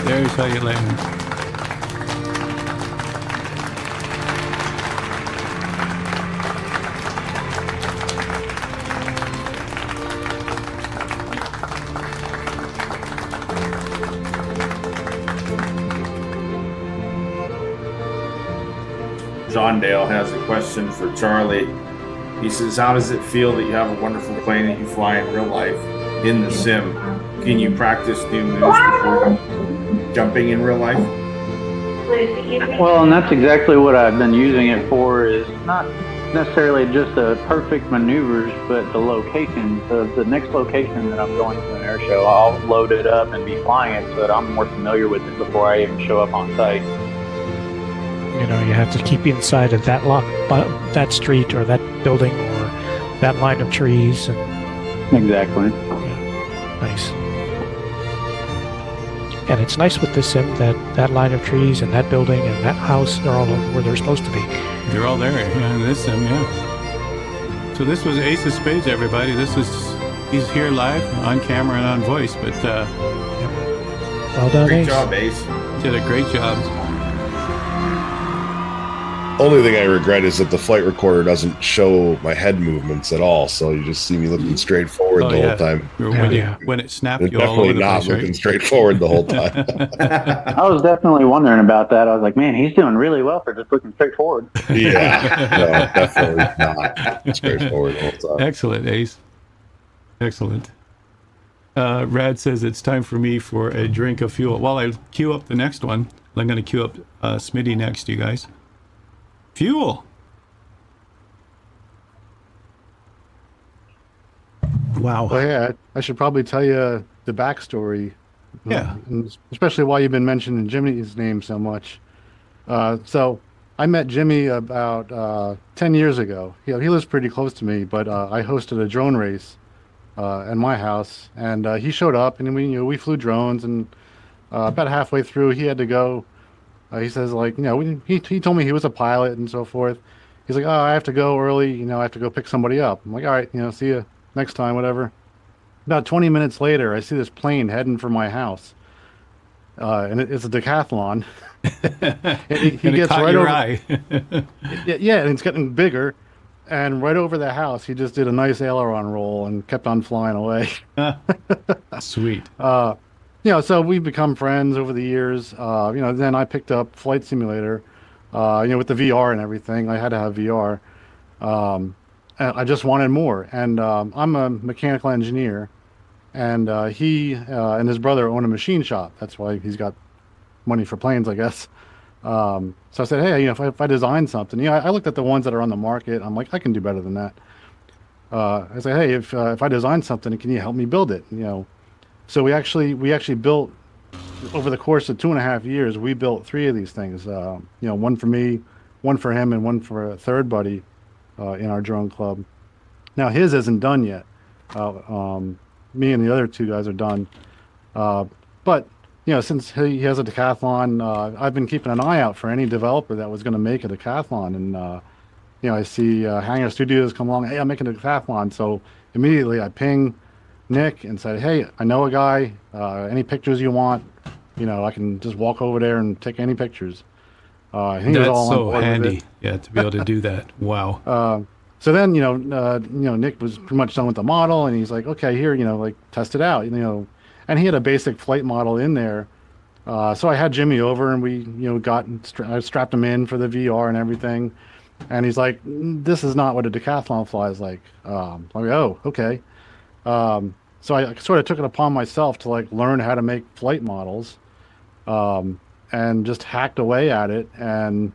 There's how you land. John Dale has a question for Charlie. He says, how does it feel that you have a wonderful plane that you fly in real life in the sim? Can you practice new moves before jumping in real life? Well, and that's exactly what I've been using it for, is not necessarily just the perfect maneuvers, but the locations of the next location that I'm going to an air show. I'll load it up and be flying it so that I'm more familiar with it before I even show up on site. You know, you have to keep inside of that that street or that building or that line of trees. And, Exactly. yeah, nice. And it's nice with this sim that that line of trees and that building and that house are all where they're supposed to be. They're all there, yeah, in this sim, yeah. So this was AceOfSpades, everybody. He's here live, on camera and on voice, but Well done, Great Ace. job, Ace. did a great job. Only thing I regret is that the flight recorder doesn't show my head movements at all. So you just see me looking straight forward the whole time. When it snapped It's you all over definitely the not place, looking right? straight forward the whole time. I was definitely wondering about that. I was like, man, he's doing really well for just looking straight forward. Yeah, no, definitely not straightforward the whole time. Excellent, Ace. Excellent. Rad says it's time for me for a drink of fuel. While I queue up the next one, I'm going to queue up Smitty next, you guys. Fuel. Wow. Well, yeah, I should probably tell you the backstory. Yeah. And especially why you've been mentioning Jimmy's name so much. So I met Jimmy about 10 years ago. He lives pretty close to me, but I hosted a drone race in my house, and he showed up, and we flew drones, and about halfway through, he had to go. He says, like, he told me he was a pilot and so forth. He's like, oh, I have to go early. I have to go pick somebody up. I'm like, all right, see you next time, whatever. About 20 minutes later, I see this plane heading for my house, and it's a decathlon. And he And it gets caught right your over. eye. Yeah, and it's getting bigger, and right over the house, he just did a nice aileron roll and kept on flying away. Sweet. So we've become friends over the years. Then I picked up Flight Simulator, with the VR and everything. I had to have VR. And I just wanted more. And I'm a mechanical engineer, and he and his brother own a machine shop. That's why he's got money for planes, I guess. So I said, hey, if I design something, I looked at the ones that are on the market. I'm like, I can do better than that. I said, hey, if I design something, can you help me build it? So we actually built, over the course of 2.5 years, we built 3 of these things. One for me, one for him, and one for a third buddy in our drone club. Now his isn't done yet. Me and the other 2 guys are done. But since he has a decathlon, I've been keeping an eye out for any developer that was going to make a decathlon. And I see Hangar Studos come along. Hey, I'm making a decathlon. So immediately I ping Nick and said, hey, I know a guy. Any pictures you want, I can just walk over there and take any pictures. He was That's all on so board with handy. it. Yeah, to be able to do that. Wow. So then, Nick was pretty much done with the model, and he's like, okay, here, test it out, and he had a basic flight model in there. So I had Jimmy over, and we, I strapped him in for the VR and everything. And he's like, this is not what a decathlon flies like. I'm like, oh, okay. So I sort of took it upon myself to learn how to make flight models, and just hacked away at it. And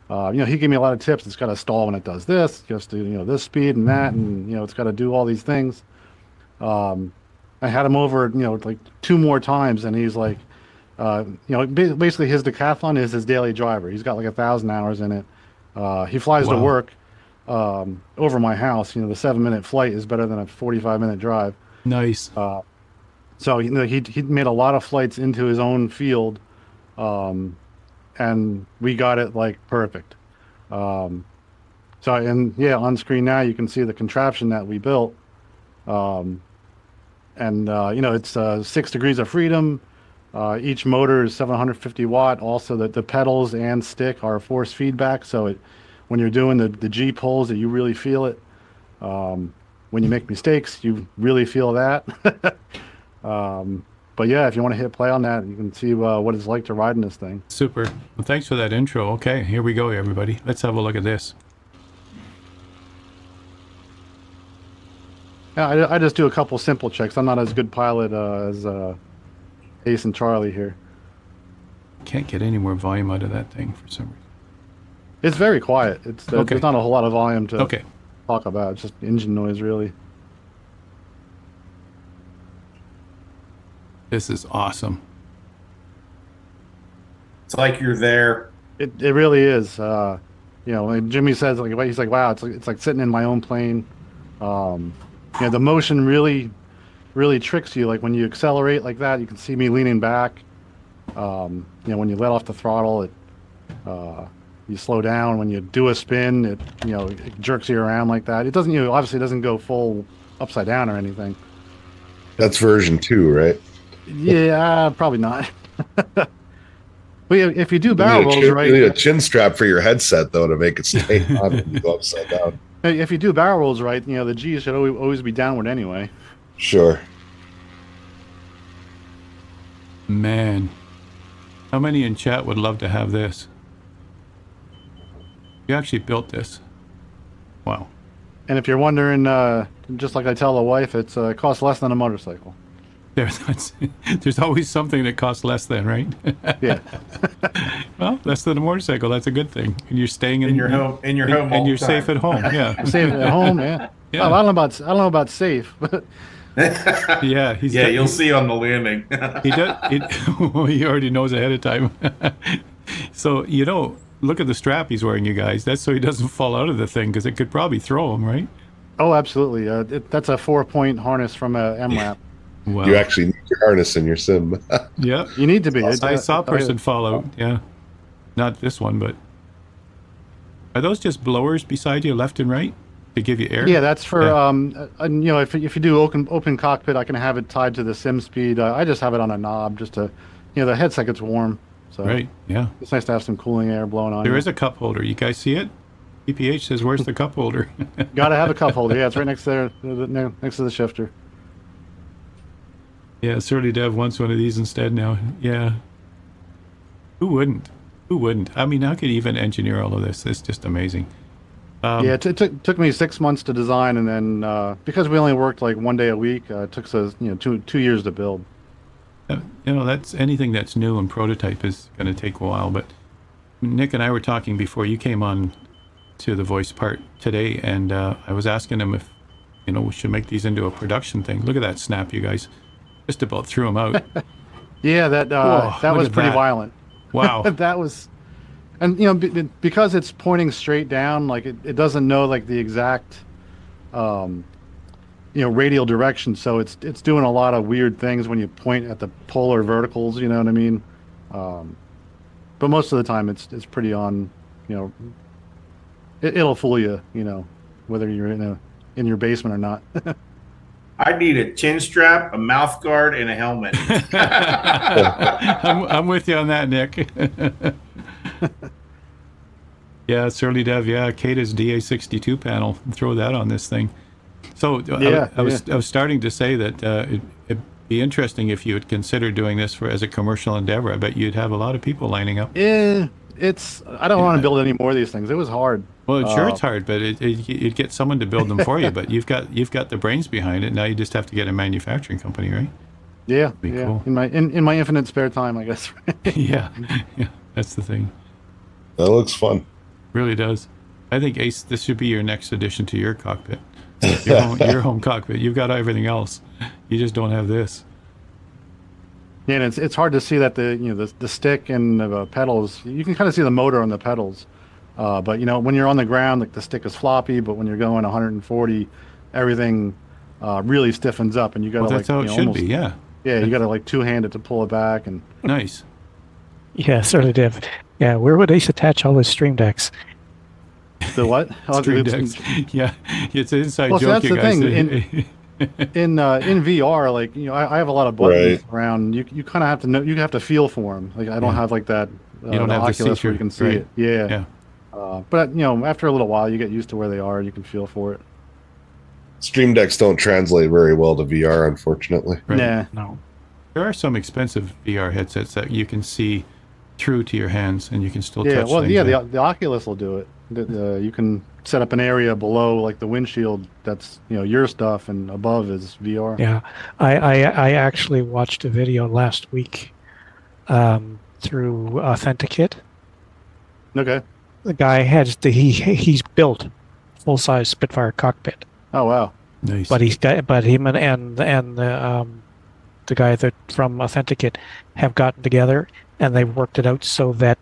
he gave me a lot of tips. It's got to stall when it does this, just do this speed and that, and it's got to do all these things. I had him over, 2 more times, and he's like, basically his decathlon is his daily driver. He's got 1,000 hours in it. He flies to work over my house. The 7-minute flight is better than a 45-minute drive. Nice. So he made a lot of flights into his own field, and we got it perfect. On screen now you can see the contraption that we built, it's 6 degrees of freedom. Each motor is 750 watt. Also, the pedals and stick are force feedback, so when you're doing the G pulls, that you really feel it. When you make mistakes, you really feel that. But yeah, if you want to hit play on that, you can see what it's like to ride in this thing. Super. Well, thanks for that intro. Okay, here we go, everybody. Let's have a look at this. Yeah, I just do a couple simple checks. I'm not as good pilot as Ace and Charlie here. Can't get any more volume out of that thing for some reason. It's very quiet. Okay. There's not a whole lot of volume to Okay. talk about. It's just engine noise, really. This is awesome. It's like you're there. It really is. Like Jimmy says, he's like, wow, it's like sitting in my own plane. The motion really tricks you. Like when you accelerate like that, you can see me leaning back. When you let off the throttle, you slow down. When you do a spin, it jerks you around like that. It doesn't, obviously doesn't go full upside down or anything. That's version 2, right? Yeah, probably not. But yeah, if you do barrel You rolls need right, you need a chin strap for your headset though to make it stay on when you go upside down. if you do barrel rolls right, the G should always be downward anyway. Sure. Man. How many in chat would love to have this? You actually built this. Wow. And if you're wondering, just like I tell the wife, it costs less than a motorcycle. There's always something that costs less than, right? Yeah. Well, less than a motorcycle. That's a good thing. And you're staying In your home and all you're the safe time. at home. Yeah. Save it at home, yeah. Yeah. I don't know about safe, but Yeah, You'll see on the landing. he does. He already knows ahead of time. So look at the strap he's wearing, you guys. That's so he doesn't fall out of the thing because it could probably throw him, right? oh, absolutely. That's a 4-point harness from a MLAP. Well, You actually need your harness in your sim. yeah. You need to be. I saw a person fall out. Yeah, not this one, but are those just blowers beside you, left and right, to give you air? Yeah, that's for Yeah. if you do open cockpit, I can have it tied to the sim speed. I just have it on a knob just to, the headset gets warm, so Right. Yeah. it's nice to have some cooling air blowing on. There you. is a cup holder. You guys see it? PPH says, "Where's the cup holder?" Gotta have a cup holder. Yeah, it's right next there, next to the shifter. Yeah, Surly Dev wants one of these instead now. Yeah. Who wouldn't? Who wouldn't? I mean, how could you even engineer all of this? It's just amazing. Yeah, it took me 6 months to design, and then because we only worked like 1 day a week, it took us 2 years to build. That's anything that's new and prototype is going to take a while. But Nick and I were talking before you came on to the voice part today, and I was asking him if we should make these into a production thing. Look at that snap, you guys! Just about threw him out. Yeah, that Whoa, was look at pretty that. violent. Wow. That was, and because it's pointing straight down, like it doesn't know like the exact, radial direction. So it's doing a lot of weird things when you point at the polar verticals. You know what I mean? But most of the time it's pretty on. It'll fool you. Whether you're in your basement or not. I need a chin strap, a mouth guard, and a helmet. I'm with you on that, Nick. Yeah, Surly Dev. Yeah, Kata's DA62 panel. Throw that on this thing. So I was starting to say that it'd be interesting if you would consider doing this as a commercial endeavor. I bet you'd have a lot of people lining up. I don't want to build any more of these things. It was hard. Well, sure, it's hard, but you'd get someone to build them for you. But you've got the brains behind it. Now you just have to get a manufacturing company, right? Yeah, Be yeah. cool. In my infinite spare time, I guess. Yeah, that's the thing. That looks fun. Really does. I think Ace, this should be your next addition to your cockpit. Your home cockpit. You've got everything else. You just don't have this. Yeah, and it's hard to see that the stick and the pedals. You can kind of see the motor on the pedals, but when you're on the ground, like the stick is floppy. But when you're going 140, everything really stiffens up, and you got to That's how it should be. Yeah. Yeah, you got to like two-hand it to pull it back, and Nice. Yeah, certainly did. Yeah, where would Ace attach all his stream decks? the what? Stream decks. Yeah, it's an inside Well, so joke, that's you the guys. thing. In VR, like I have a lot of buttons around. You kind of have to know. You have to feel for them. Like I don't have like that. You don't have the Oculus see-through, where you can see right. it. Yeah. Yeah. But after a little while, you get used to where they are. And you can feel for it. Stream decks don't translate very well to VR, unfortunately. Right. Nah. No. There are some expensive VR headsets that you can see through to your hands, and you can still Yeah. touch Well, things. yeah. The Oculus will do it. You can set up an area below like the windshield that's your stuff, and above is VR. Yeah, I actually watched a video last week through Authenticate. Okay. The guy he's built full size Spitfire cockpit, Oh wow. Nice. but him and the guy that from Authenticate have gotten together and they've worked it out so that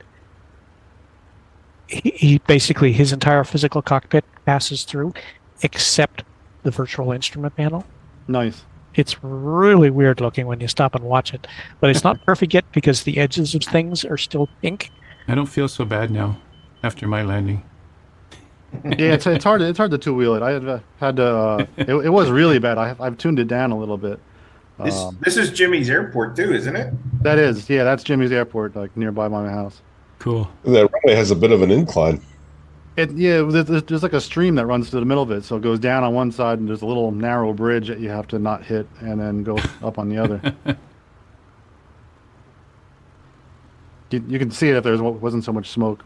he basically his entire physical cockpit passes through except the virtual instrument panel. Nice. It's really weird looking when you stop and watch it, but it's not perfect yet because the edges of things are still pink. I don't feel so bad now after my landing. Yeah, it's hard to two wheel it. I had to. It was really bad. I've tuned it down a little bit. This is Jimmy's airport too, isn't it? That is, yeah, that's Jimmy's airport, like nearby my house. Cool. That runway has a bit of an incline. There's like a stream that runs through the middle of it, so it goes down on one side, and there's a little narrow bridge that you have to not hit, and then go up on the other. You can see it if there wasn't so much smoke.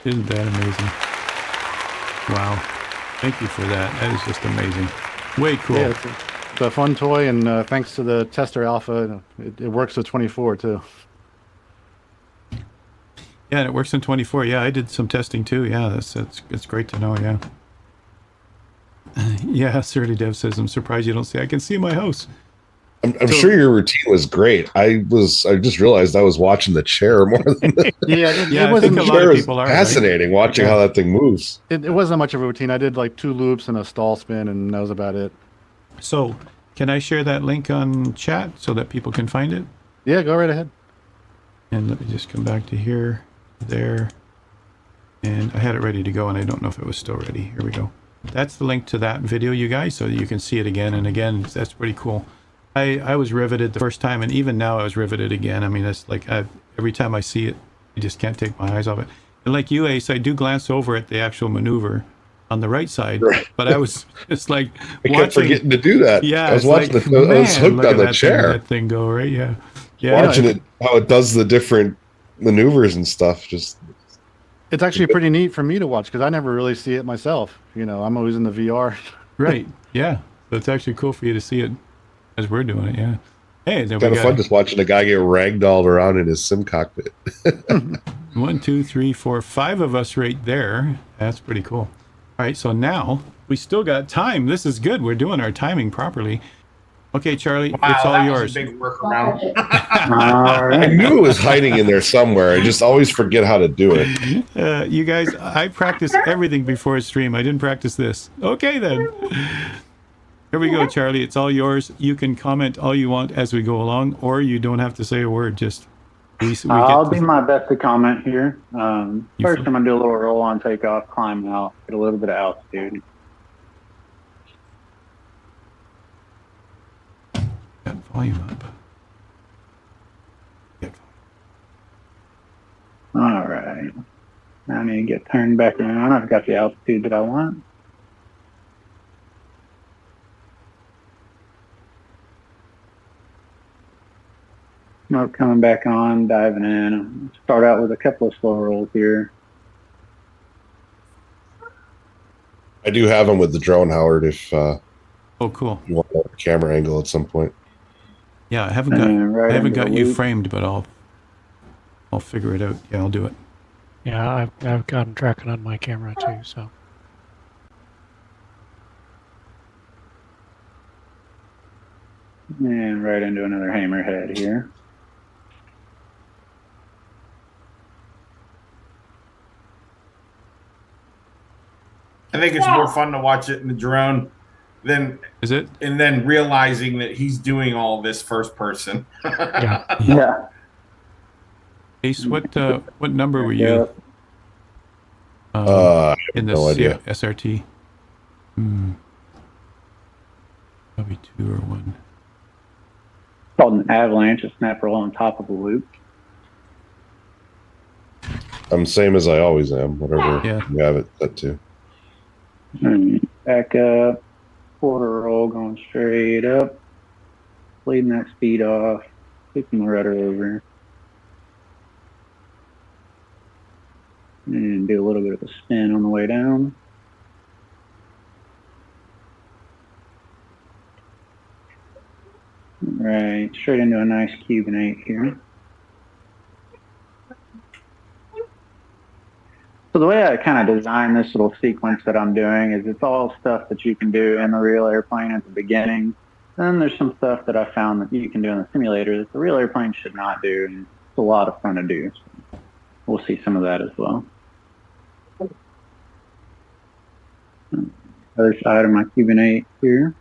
Isn't that amazing? Wow. Thank you for that. That is just amazing. Way cool. Yeah, it's a fun toy, and thanks to the tester alpha, it works with 24 too. Yeah, and it works in 24. Yeah, I did some testing too. Yeah, that's great to know. Yeah. Yeah, Surly Dev says, I'm surprised you don't say I can see my house. I'm sure your routine was great. I just realized I was watching the chair more than Yeah, Yeah, it I think wasn't. a lot chair of is people are, right? fascinating watching Yeah. how that thing moves. It wasn't much of a routine. I did like 2 loops and a stall spin, and that was about it. So, can I share that link on chat so that people can find it? Yeah, go right ahead. And let me just come back to here, there, and I had it ready to go, and I don't know if it was still ready. Here we go. That's the link to that video, you guys, so that you can see it again and again. That's pretty cool. I was riveted the first time, and even now I was riveted again. I mean, it's like every time I see it, I just can't take my eyes off it. And like you, Ace, I do glance over at the actual maneuver on the right side, Right. but I was just like I kept forgetting to do that. Yeah, I was it's watching like, the. I was man, hooked look on at the that chair, that thing go, right? Yeah. Yeah. watching it how it does the different maneuvers and stuff. Just It's actually pretty neat for me to watch because I never really see it myself. I'm always in the VR. Right. Yeah. So it's actually cool for you to see it as we're doing it. Yeah. Hey, there we kind of go. fun just watching a guy get ragdolled around in his sim cockpit. 1, 2, 3, 4, 5 of us right there. That's pretty cool. All right. So now we still got time. This is good. We're doing our timing properly. Okay, Charlie, Wow, it's all that yours. was a big workaround. All I right. knew it was hiding in there somewhere. I just always forget how to do it. You guys, I practice everything before a stream. I didn't practice this. Okay, then. Here we go, Charlie. It's all yours. You can comment all you want as we go along, or you don't have to say a word. Just I'll do my best to comment here. You First, fl- I'm going to do a little roll on takeoff, climb out, get a little bit of altitude. got volume up. Get All right. Now I need to get turned back around. I've got the altitude that I want. Smoke coming back on, diving in. Start out with a couple of slow rolls here. I do have them with the drone, Howard. If Oh, cool. you want a camera angle at some point. Yeah, I haven't got you framed, but I'll figure it out. Yeah, I'll do it. Yeah, I've got them tracking on my camera too. So And right into another hammerhead here. I think it's more fun to watch it in the drone than Is it? and then realizing that he's doing all this first person. Yeah. Ace, what number were you? I have In the no idea. SRT. Probably 2 or 1. Called an avalanche, a snap roll on top of a loop. I'm same as I always am. Whatever Yeah. you have it set to. Back up, quarter roll going straight up, leading that speed off, flipping the rudder over, and do a little bit of a spin on the way down. Right, straight into a nice Cuban 8 here. So the way I kind of designed this little sequence that I'm doing is it's all stuff that you can do in the real airplane at the beginning. Then there's some stuff that I found that you can do in the simulator that the real airplane should not do, and it's a lot of fun to do. So we'll see some of that as well. Other side of my Cuban 8 here.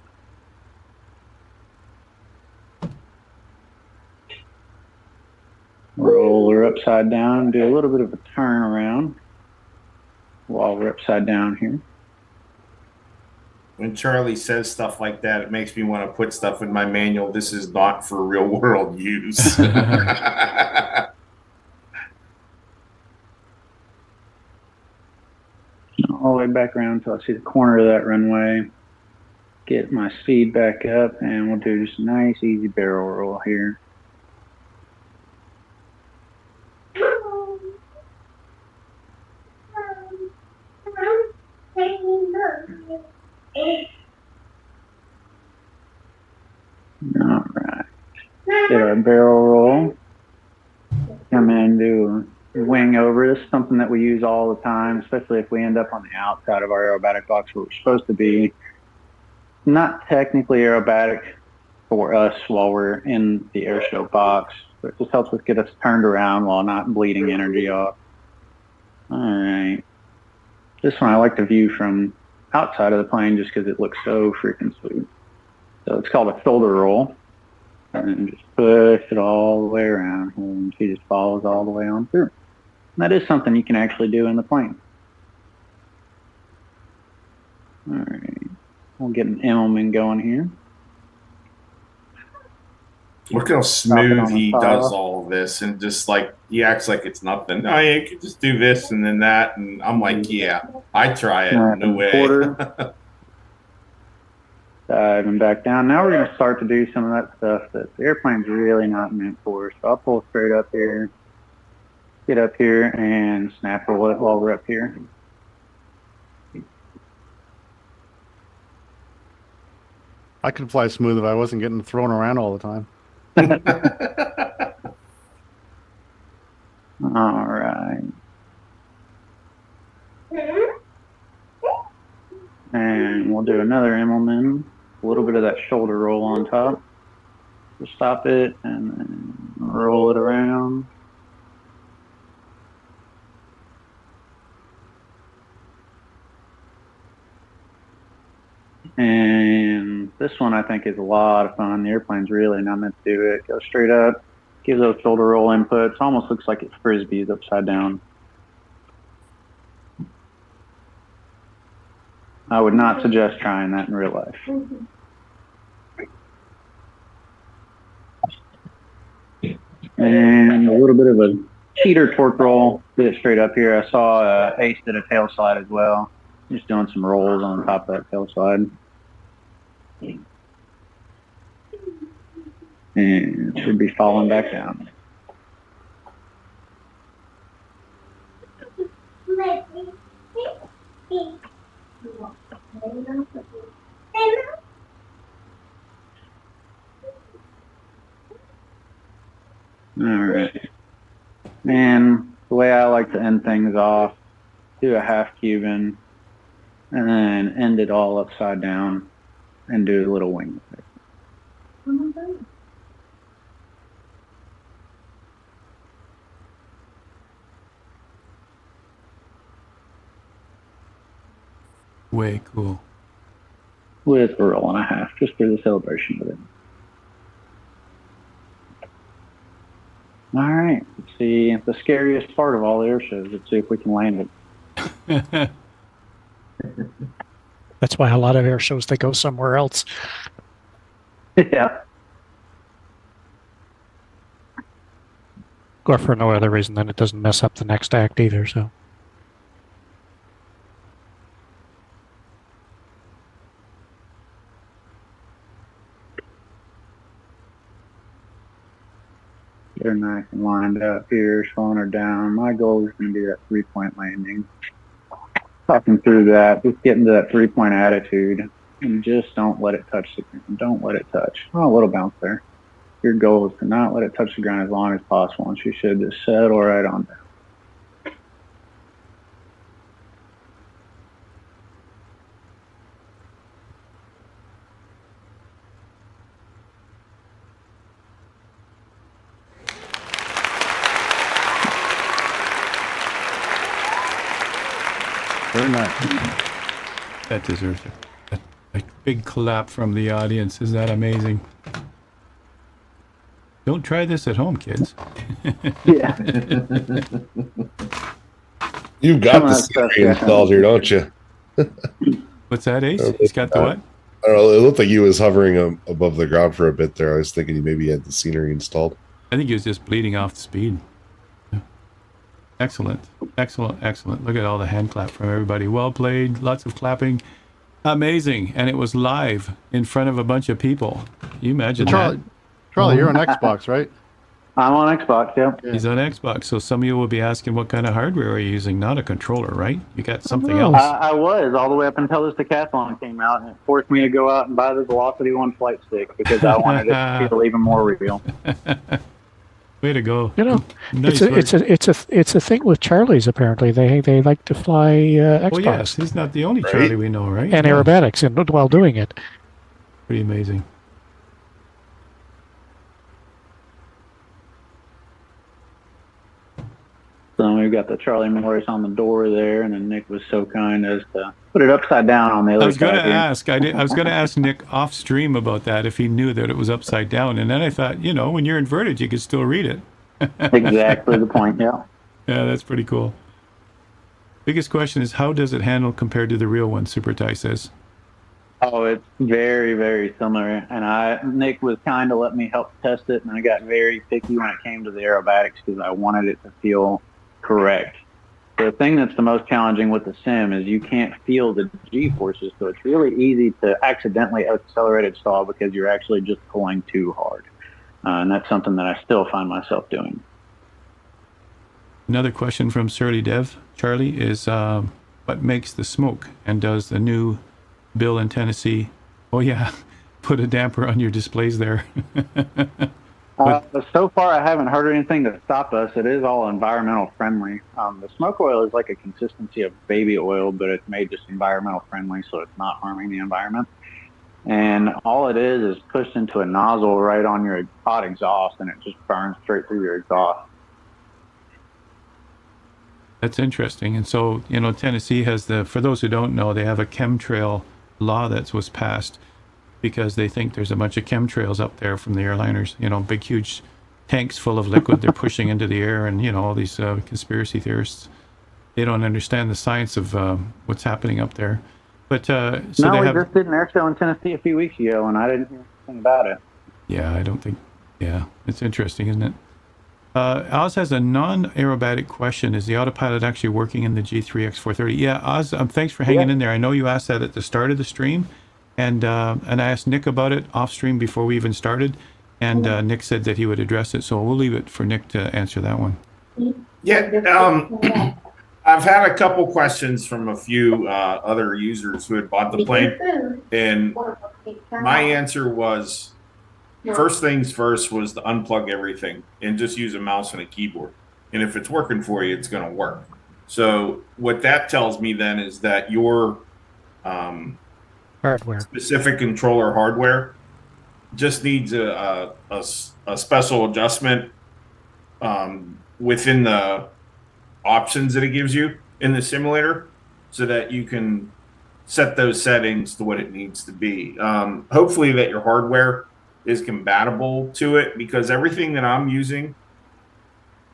Roll her upside down, do a little bit of a turn around while we're upside down here. When Charlie says stuff like that, it makes me want to put stuff in my manual. This is not for real world use. All the way back around until I see the corner of that runway. Get my speed back up, and we'll do just a nice, easy barrel roll here. All right. Get our barrel roll. Come in and do a wing over. This is something that we use all the time, especially if we end up on the outside of our aerobatic box where we're supposed to be. not technically aerobatic for us while we're in the airshow box, but it just helps us get us turned around while not bleeding energy off. All right. This one I like to view from outside of the plane just because it looks so freaking sweet. So it's called a shoulder roll. And then just push it all the way around. And she just follows all the way on through. And that is something you can actually do in the plane. All right. We'll get an Immelman going here. Look how Drop it smooth on the he top. does all of this, and just like he acts like it's nothing. No, yeah, you could just do this and then that, and I'm like, yeah, I try it. No way. Quarter. Diving back down. Now we're going to start to do some of that stuff that the airplane's really not meant for. So I'll pull straight up here, get up here, and snap roll it while we're up here. I could fly smooth if I wasn't getting thrown around all the time. All right. And we'll do another Immelman. A little bit of that shoulder roll on top. Just stop it and then roll it around. And this one I think is a lot of fun. The airplane's really not meant to do it. Go straight up, give those shoulder roll inputs. Almost looks like it's frisbees upside down. I would not suggest trying that in real life. And a little bit of a cheater torque roll. Get it straight up here. I saw Ace did a tail slide as well. Just doing some rolls on top of that tail slide. And it should be falling back down. All right. And the way I like to end things off, do a half Cuban, and then end it all upside down and do a little wing effect. Way cool. With a roll and a half, just for the celebration of it. All right, let's see the scariest part of all the air shows. Let's see if we can land it. That's why a lot of air shows, they go somewhere else. Yeah. Or for no other reason than it doesn't mess up the next act either, so. They're nice and lined up here, slowing her down. My goal is going to be that 3-point landing. Talking through that, just get into that 3-point attitude and just don't let it touch the ground. Don't let it touch. Oh, a little bounce there. Your goal is to not let it touch the ground as long as possible, and she should just settle right on down. Very nice. That deserves a big clap from the audience. Is that amazing? Don't try this at home, kids. Yeah. You've got the scenery installed here, don't you? What's that, Ace? He's got the what? I don't know. It looked like he was hovering above the ground for a bit there. I was thinking he maybe had the scenery installed. I think he was just bleeding off the speed. Excellent. Excellent. Excellent. Look at all the hand clap from everybody. Well played. Lots of clapping. Amazing. And it was live in front of a bunch of people. You imagine that? Charlie, you're on Xbox, right? I'm on Xbox, yeah. He's on Xbox. So some of you will be asking what kind of hardware are you using? Not a controller, right? You got something else. I was all the way up until this Decathlon came out, and it forced me to go out and buy the Velocity 1 flight stick because I wanted it to feel even more real. Way to go. You know, Nice it's a thing with Charlie's apparently. They like to fly Xbox Well, yes, he's not the only Charlie we know, right? and aerobatics and while doing it. Pretty amazing. So we've got the Charlie Morris on the door there, and then Nick was so kind as to put it upside down on the other I was going side to here. ask. I was going to ask Nick off stream about that if he knew that it was upside down, and then I thought, you know, when you're inverted, you can still read it. Exactly the point, yeah. Yeah, that's pretty cool. Biggest question is, how does it handle compared to the real one? Super Ty says. Oh, it's very, very similar. And Nick was kind to let me help test it, and I got very picky when it came to the aerobatics because I wanted it to feel correct. The thing that's the most challenging with the sim is you can't feel the G-forces, so it's really easy to accidentally accelerated stall because you're actually just pulling too hard. And that's something that I still find myself doing. Another question from Surly Dev, Charlie, is what makes the smoke? And does the new bill in Tennessee, oh yeah, put a damper on your displays there? So far, I haven't heard anything to stop us. It is all environmental friendly. The smoke oil is like a consistency of baby oil, but it's made just environmental friendly, so it's not harming the environment. And all it is pushed into a nozzle right on your hot exhaust, and it just burns straight through your exhaust. That's interesting. And so, you know, Tennessee has for those who don't know, they have a chemtrail law that was passed because they think there's a bunch of chemtrails up there from the airliners, you know, big, huge tanks full of liquid they're pushing into the air. And, you know, all these conspiracy theorists, they don't understand the science of what's happening up there. But so no, they we have. just did an air show in Tennessee a few weeks ago, and I didn't hear anything about it. Yeah, I don't think. Yeah, it's interesting, isn't it? Oz has a non-aerobatic question. Is the autopilot actually working in the G3X 430? Yeah, Oz, thanks for hanging in there. I know you asked that at the start of the stream, and I asked Nick about it off stream before we even started, and Nick said that he would address it. So we'll leave it for Nick to answer that one. Yeah, I've had a couple questions from a few other users who had bought the plane, and my answer was, first things first was to unplug everything and just use a mouse and a keyboard. And if it's working for you, it's going to work. So what that tells me then is that your Hardware. specific controller hardware just needs a special adjustment within the options that it gives you in the simulator so that you can set those settings to what it needs to be. Hopefully that your hardware is compatible to it, because everything that I'm using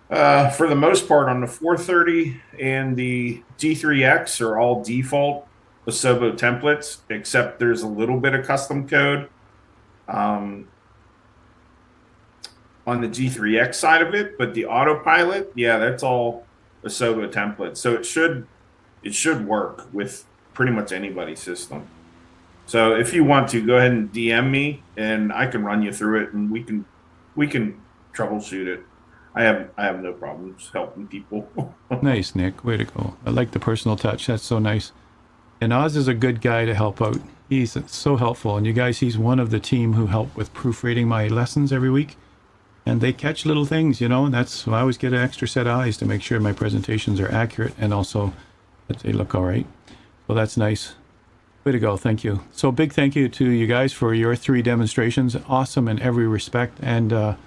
for the most part on the 430 and the G3X are all default Asobo templates, except there's a little bit of custom code on the G3X side of it, but the autopilot, yeah, that's all Asobo templates. So it should work with pretty much anybody's system. So if you want to, go ahead and DM me, and I can run you through it, and we can troubleshoot it. I have no problems helping people. Nice, Nick. Way to go. I like the personal touch. That's so nice. And Oz is a good guy to help out. He's so helpful. And you guys, he's one of the team who help with proofreading my lessons every week. And they catch little things, you know, and that's I always get an extra set of eyes to make sure my presentations are accurate and also that they look all right. So that's nice. Way to go. Thank you. So big thank you to you guys for your 3 demonstrations. Awesome in every respect. And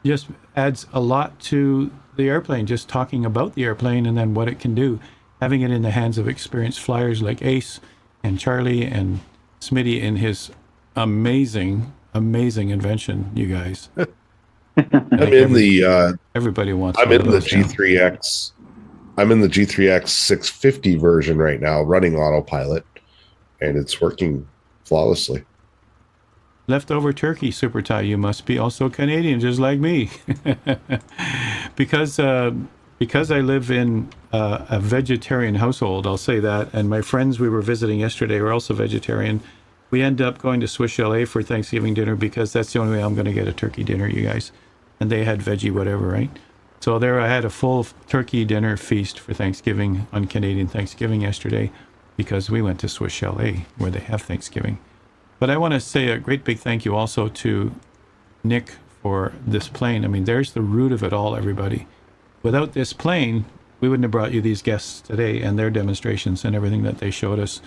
just adds a lot to the airplane, just talking about the airplane and then what it can do. Having it in the hands of experienced flyers like Ace and Charlie and Smitty in his amazing, amazing invention, you guys. Everybody wants. I'm in the G3X. I'm in the G3X 650 version right now, running autopilot, and it's working flawlessly. Leftover turkey, Super Ty. You must be also Canadian, just like me, because I live in a vegetarian household. I'll say that. And my friends we were visiting yesterday were also vegetarian. We end up going to Swiss Chalet for Thanksgiving dinner because that's the only way I'm going to get a turkey dinner, you guys. And they had veggie whatever, right? So there I had a full turkey dinner feast for Thanksgiving on Canadian Thanksgiving yesterday because we went to Swiss Chalet where they have Thanksgiving. But I want to say a great big thank you also to Nick for this plane. I mean, there's the root of it all, everybody. Without this plane, we wouldn't have brought you these guests today and their demonstrations and everything that they showed us.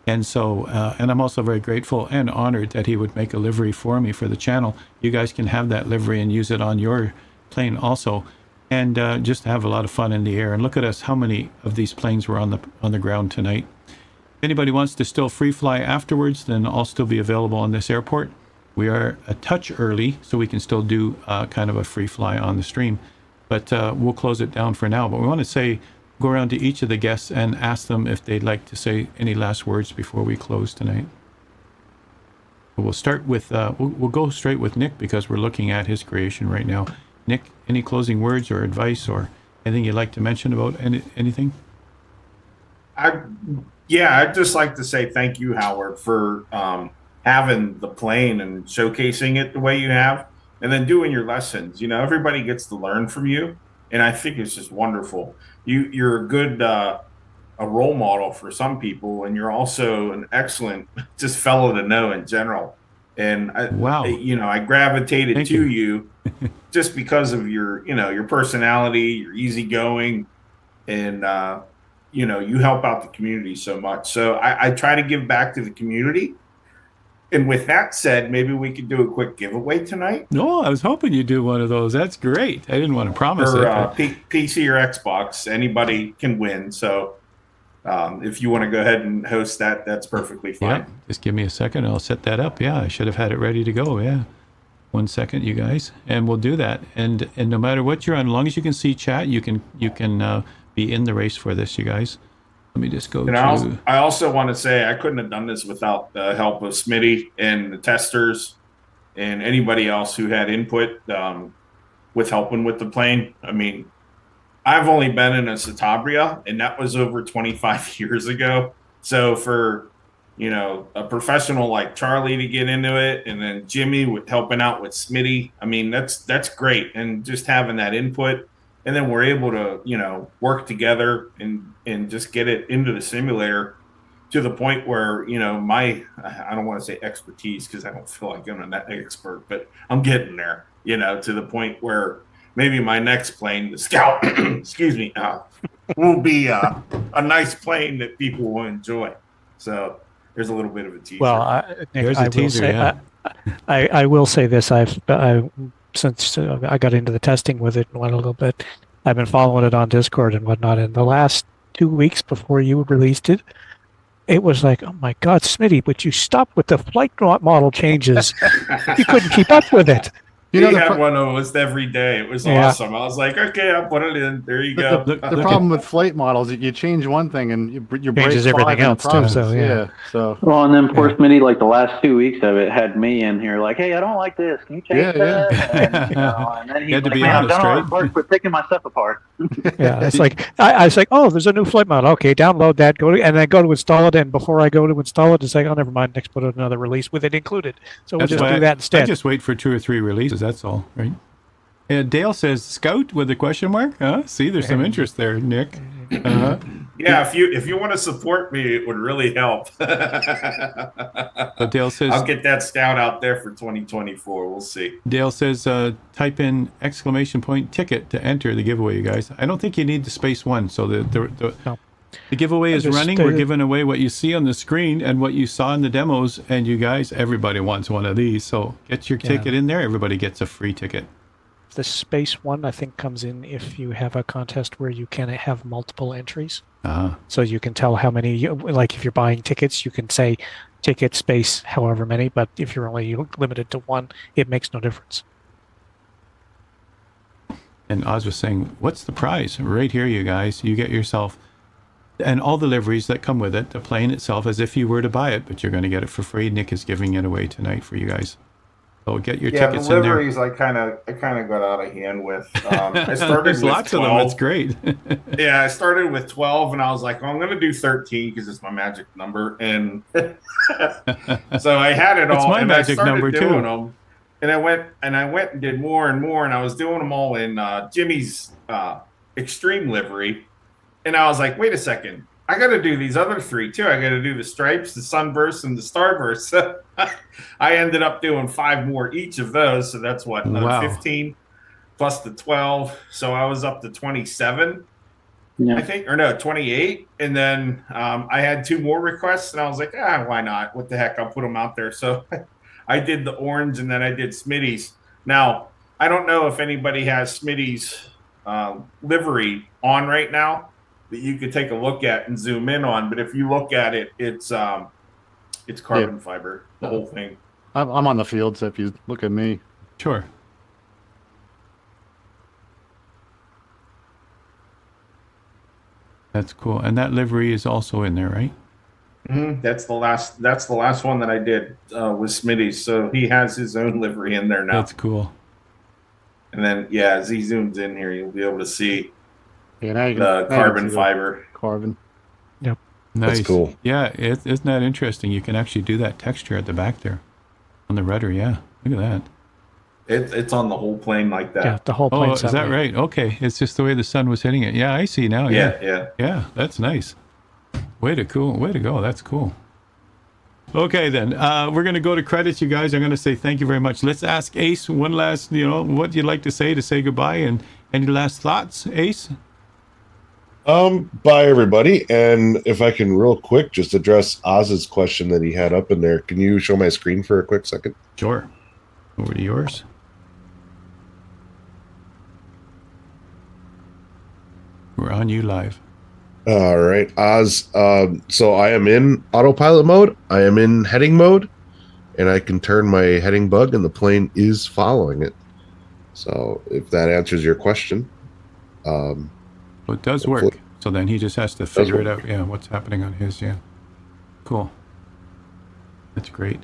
And so, and I'm also very grateful and honored that he would make a livery for me for the channel. You guys can have that livery and use it on your plane also, and just have a lot of fun in the air. And look at us, how many of these planes were on the ground tonight. If anybody wants to still free fly afterwards, then I'll still be available on this airport. We are a touch early, so we can still do kind of a free fly on the stream, but we'll close it down for now. But we want to go around to each of the guests and ask them if they'd like to say any last words before we close tonight. We'll start with, we'll go straight with Nick because we're looking at his creation right now. Nick, any closing words or advice or anything you'd like to mention about anything? I'd just like to say thank you, Howard, for having the plane and showcasing it the way you have, and then doing your lessons. Everybody gets to learn from you, and I think it's just wonderful. You're a good a role model for some people, and you're also an excellent just fellow to know in general. And I gravitated to you just because of your personality, your easygoing, and you help out the community so much. So I try to give back to the community. And with that said, maybe we could do a quick giveaway tonight. No, I was hoping you'd do one of those. That's great. I didn't want to promise it. PC or Xbox, anybody can win. So if you want to go ahead and host that, that's perfectly fine. Yeah, just give me a second. I'll set that up. Yeah, I should have had it ready to go. Yeah. 1 second, you guys. And we'll do that. And no matter what you're on, as long as you can see chat, you can be in the race for this, you guys. Let me just go I also want to say I couldn't have done this without the help of Smitty and the testers and anybody else who had input with helping with the plane. I mean, I've only been in a Citabria, and that was over 25 years ago. So for, a professional like Charlie to get into it, and then Jimmy with helping out with Smitty, I mean, that's great. And just having that input. And then we're able to, work together and just get it into the simulator to the point where, I don't want to say expertise because I don't feel like I'm an expert, but I'm getting there, to the point where maybe my next plane, the Scout, excuse me, will be a nice plane that people will enjoy. So there's a little bit of a teaser. Well, Nick, I will say, I will say this. Since I got into the testing with it and went a little bit, I've been following it on Discord and whatnot. In the last 2 weeks before you released it, it was like, oh my God, Smitty, but you stopped with the flight model changes. You couldn't keep up with it. He had one almost every day. It was awesome. I was like, okay, I'll put it in. There you go. The problem with flight models, you change one thing and you break everything else too. So yeah. Well, and then poor Smitty, like the last 2 weeks of it, had me in here like, hey, I don't like this. Can you change that? Yeah. And then he's like, man, I've done all this work for taking my stuff apart. Yeah, it's like I was like, oh, there's a new flight model. Okay, download that. And then go to install it. And before I go to install it, it's like, oh, never mind. Next, put another release with it included. So we'll just do that instead. I just wait for 2 or 3 releases. That's all, right? Dale says Scout with a question mark. See, there's some interest there, Nick. Yeah, if you want to support me, it would really help. But Dale says I'll get that Scout out there for 2024. We'll see. Dale says type in !ticket to enter the giveaway, you guys. I don't think you need the space one. So the giveaway is running. We're giving away what you see on the screen and what you saw in the demos. And you guys, everybody wants one of these. So get your ticket in there. Everybody gets a free ticket. The space one, I think, comes in if you have a contest where you can have multiple entries. So you can tell how many, like if you're buying tickets, you can say ticket space however many, but if you're only limited to one, it makes no difference. And Oz was saying, what's the prize? Right here, you guys. You get yourself, and all the liveries that come with it, the plane itself, as if you were to buy it, but you're going to get it for free. Nick is giving it away tonight for you guys. So get your tickets the in there. liveries I kind of got out of hand with. I started There's with lots 12. of them. It's great. Yeah, I started with 12, and I was like, I'm going to do 13 because it's my magic number. And so I had it all. It's my and magic I started number doing too. Them, and I went and did more and more, and I was doing them all in Jimmy's extreme livery. And I was like, wait a second. I got to do these other 3 too. I got to do the stripes, the sunburst, and the starburst. So I ended up doing 5 more each of those. So that's what, another 15 plus the 12. So I was up to 27. I think, or no, 28. And then I had 2 more requests, and I was like, why not? What the heck? I'll put them out there. So I did the orange, and then I did Smitty's. Now, I don't know if anybody has Smitty's livery on right now that you could take a look at and zoom in on. But if you look at it, it's carbon fiber, the whole thing. I'm on the field, so if you look at me. Sure. That's cool. And that livery is also in there, right? Mm-hmm. That's the last one that I did with Smitty. So he has his own livery in there now. That's cool. And then, yeah, as he zooms in here, you'll be able to see the carbon fiber. Carbon. Yep. Nice. That's cool. Yeah, isn't that interesting? You can actually do that texture at the back there on the rudder. Yeah, look at that. It's on the whole plane like that. Yeah, the whole Oh, plane's is that right? Okay, it's just the way the sun was hitting it. Yeah, I see now. Yeah, that's nice. Way to go. That's cool. Okay, then we're going to go to credits, you guys. I'm going to say thank you very much. Let's ask Ace one last, what you'd like to say goodbye, and any last thoughts, Ace? Bye everybody. And if I can real quick just address Oz's question that he had up in there. Can you show my screen for a quick second? Sure. Over to yours. We're on you live. All right, Oz. So I am in autopilot mode. I am in heading mode, and I can turn my heading bug, and the plane is following it. So if that answers your question, Well, it does work. So then he just has to figure it out. Yeah, what's happening on his. Yeah. Cool. That's great.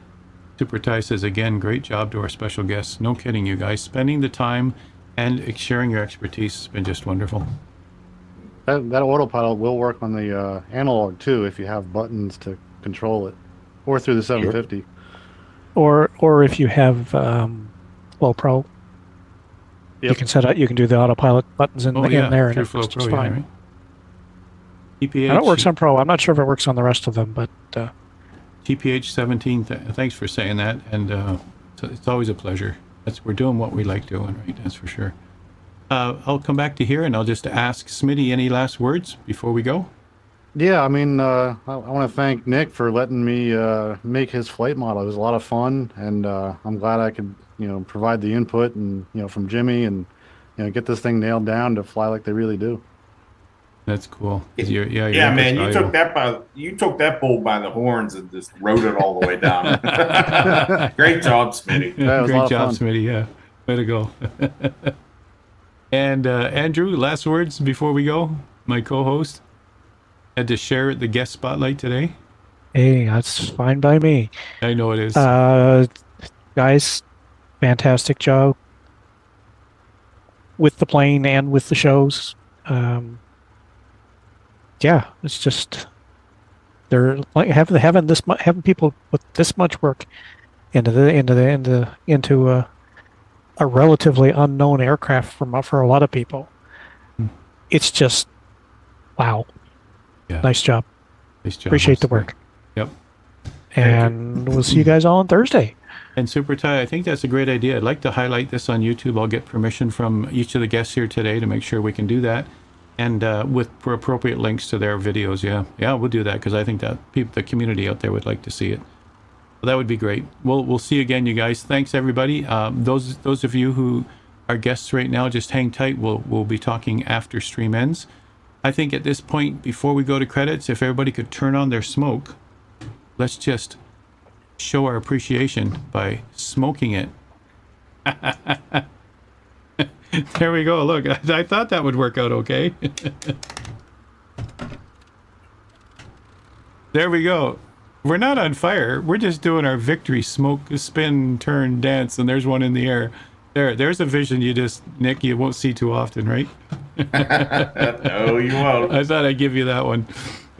Super Ty says, again, great job to our special guests. No kidding, you guys. Spending the time and sharing your expertise has been just wonderful. That autopilot will work on the analog too if you have buttons to control it, or through the 750. Or if you have Flow Pro, you can set up. You can do the autopilot buttons in there, and it Flow works Pro, fine. right? TPH, And it works on Pro. I'm not sure if it works on the rest of them, but TPH 17. Thanks for saying that, and it's always a pleasure. We're doing what we like doing, right? That's for sure. I'll come back to here, and I'll just ask Smitty any last words before we go. Yeah, I mean, I want to thank Nick for letting me make his flight model. It was a lot of fun, and I'm glad I could, provide the input and from Jimmy, and get this thing nailed down to fly like they really do. That's cool. Yeah, man, you took that bull by the horns and just rode it all the way down. Great job, Smitty. Great job, Smitty. Yeah, way to go. And Andrew, last words before we go. My co-host had to share the guest spotlight today. Hey, that's fine by me. I know it is. Guys, fantastic job with the plane and with the shows. Yeah, it's just they're like having people put this much work into a relatively unknown aircraft for a lot of people. It's just wow. Yeah. Nice job. Appreciate the work. Yep. And we'll see you guys all on Thursday. And Super Ty, I think that's a great idea. I'd like to highlight this on YouTube. I'll get permission from each of the guests here today to make sure we can do that. And for appropriate links to their videos. Yeah, we'll do that because I think that the community out there would like to see it. Well, that would be great. We'll see you again, you guys. Thanks, everybody. Those of you who are guests right now, just hang tight. We'll be talking after stream ends. I think at this point, before we go to credits, if everybody could turn on their smoke, let's just show our appreciation by smoking it. There we go. Look, I thought that would work out okay. There we go. We're not on fire. We're just doing our victory smoke, spin, turn, dance, and there's one in the air. There's a vision Nick, you won't see too often, right? No, you won't. I thought I'd give you that one.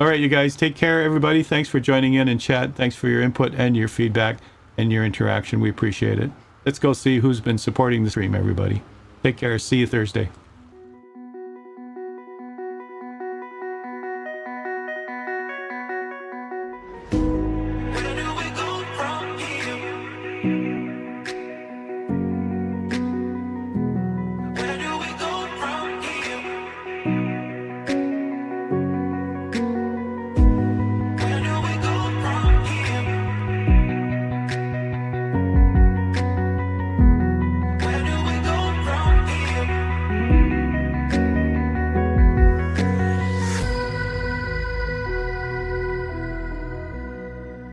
All right, you guys, take care, everybody. Thanks for joining in and chat. Thanks for your input and your feedback and your interaction. We appreciate it. Let's go see who's been supporting the stream, everybody. Take care. See you Thursday.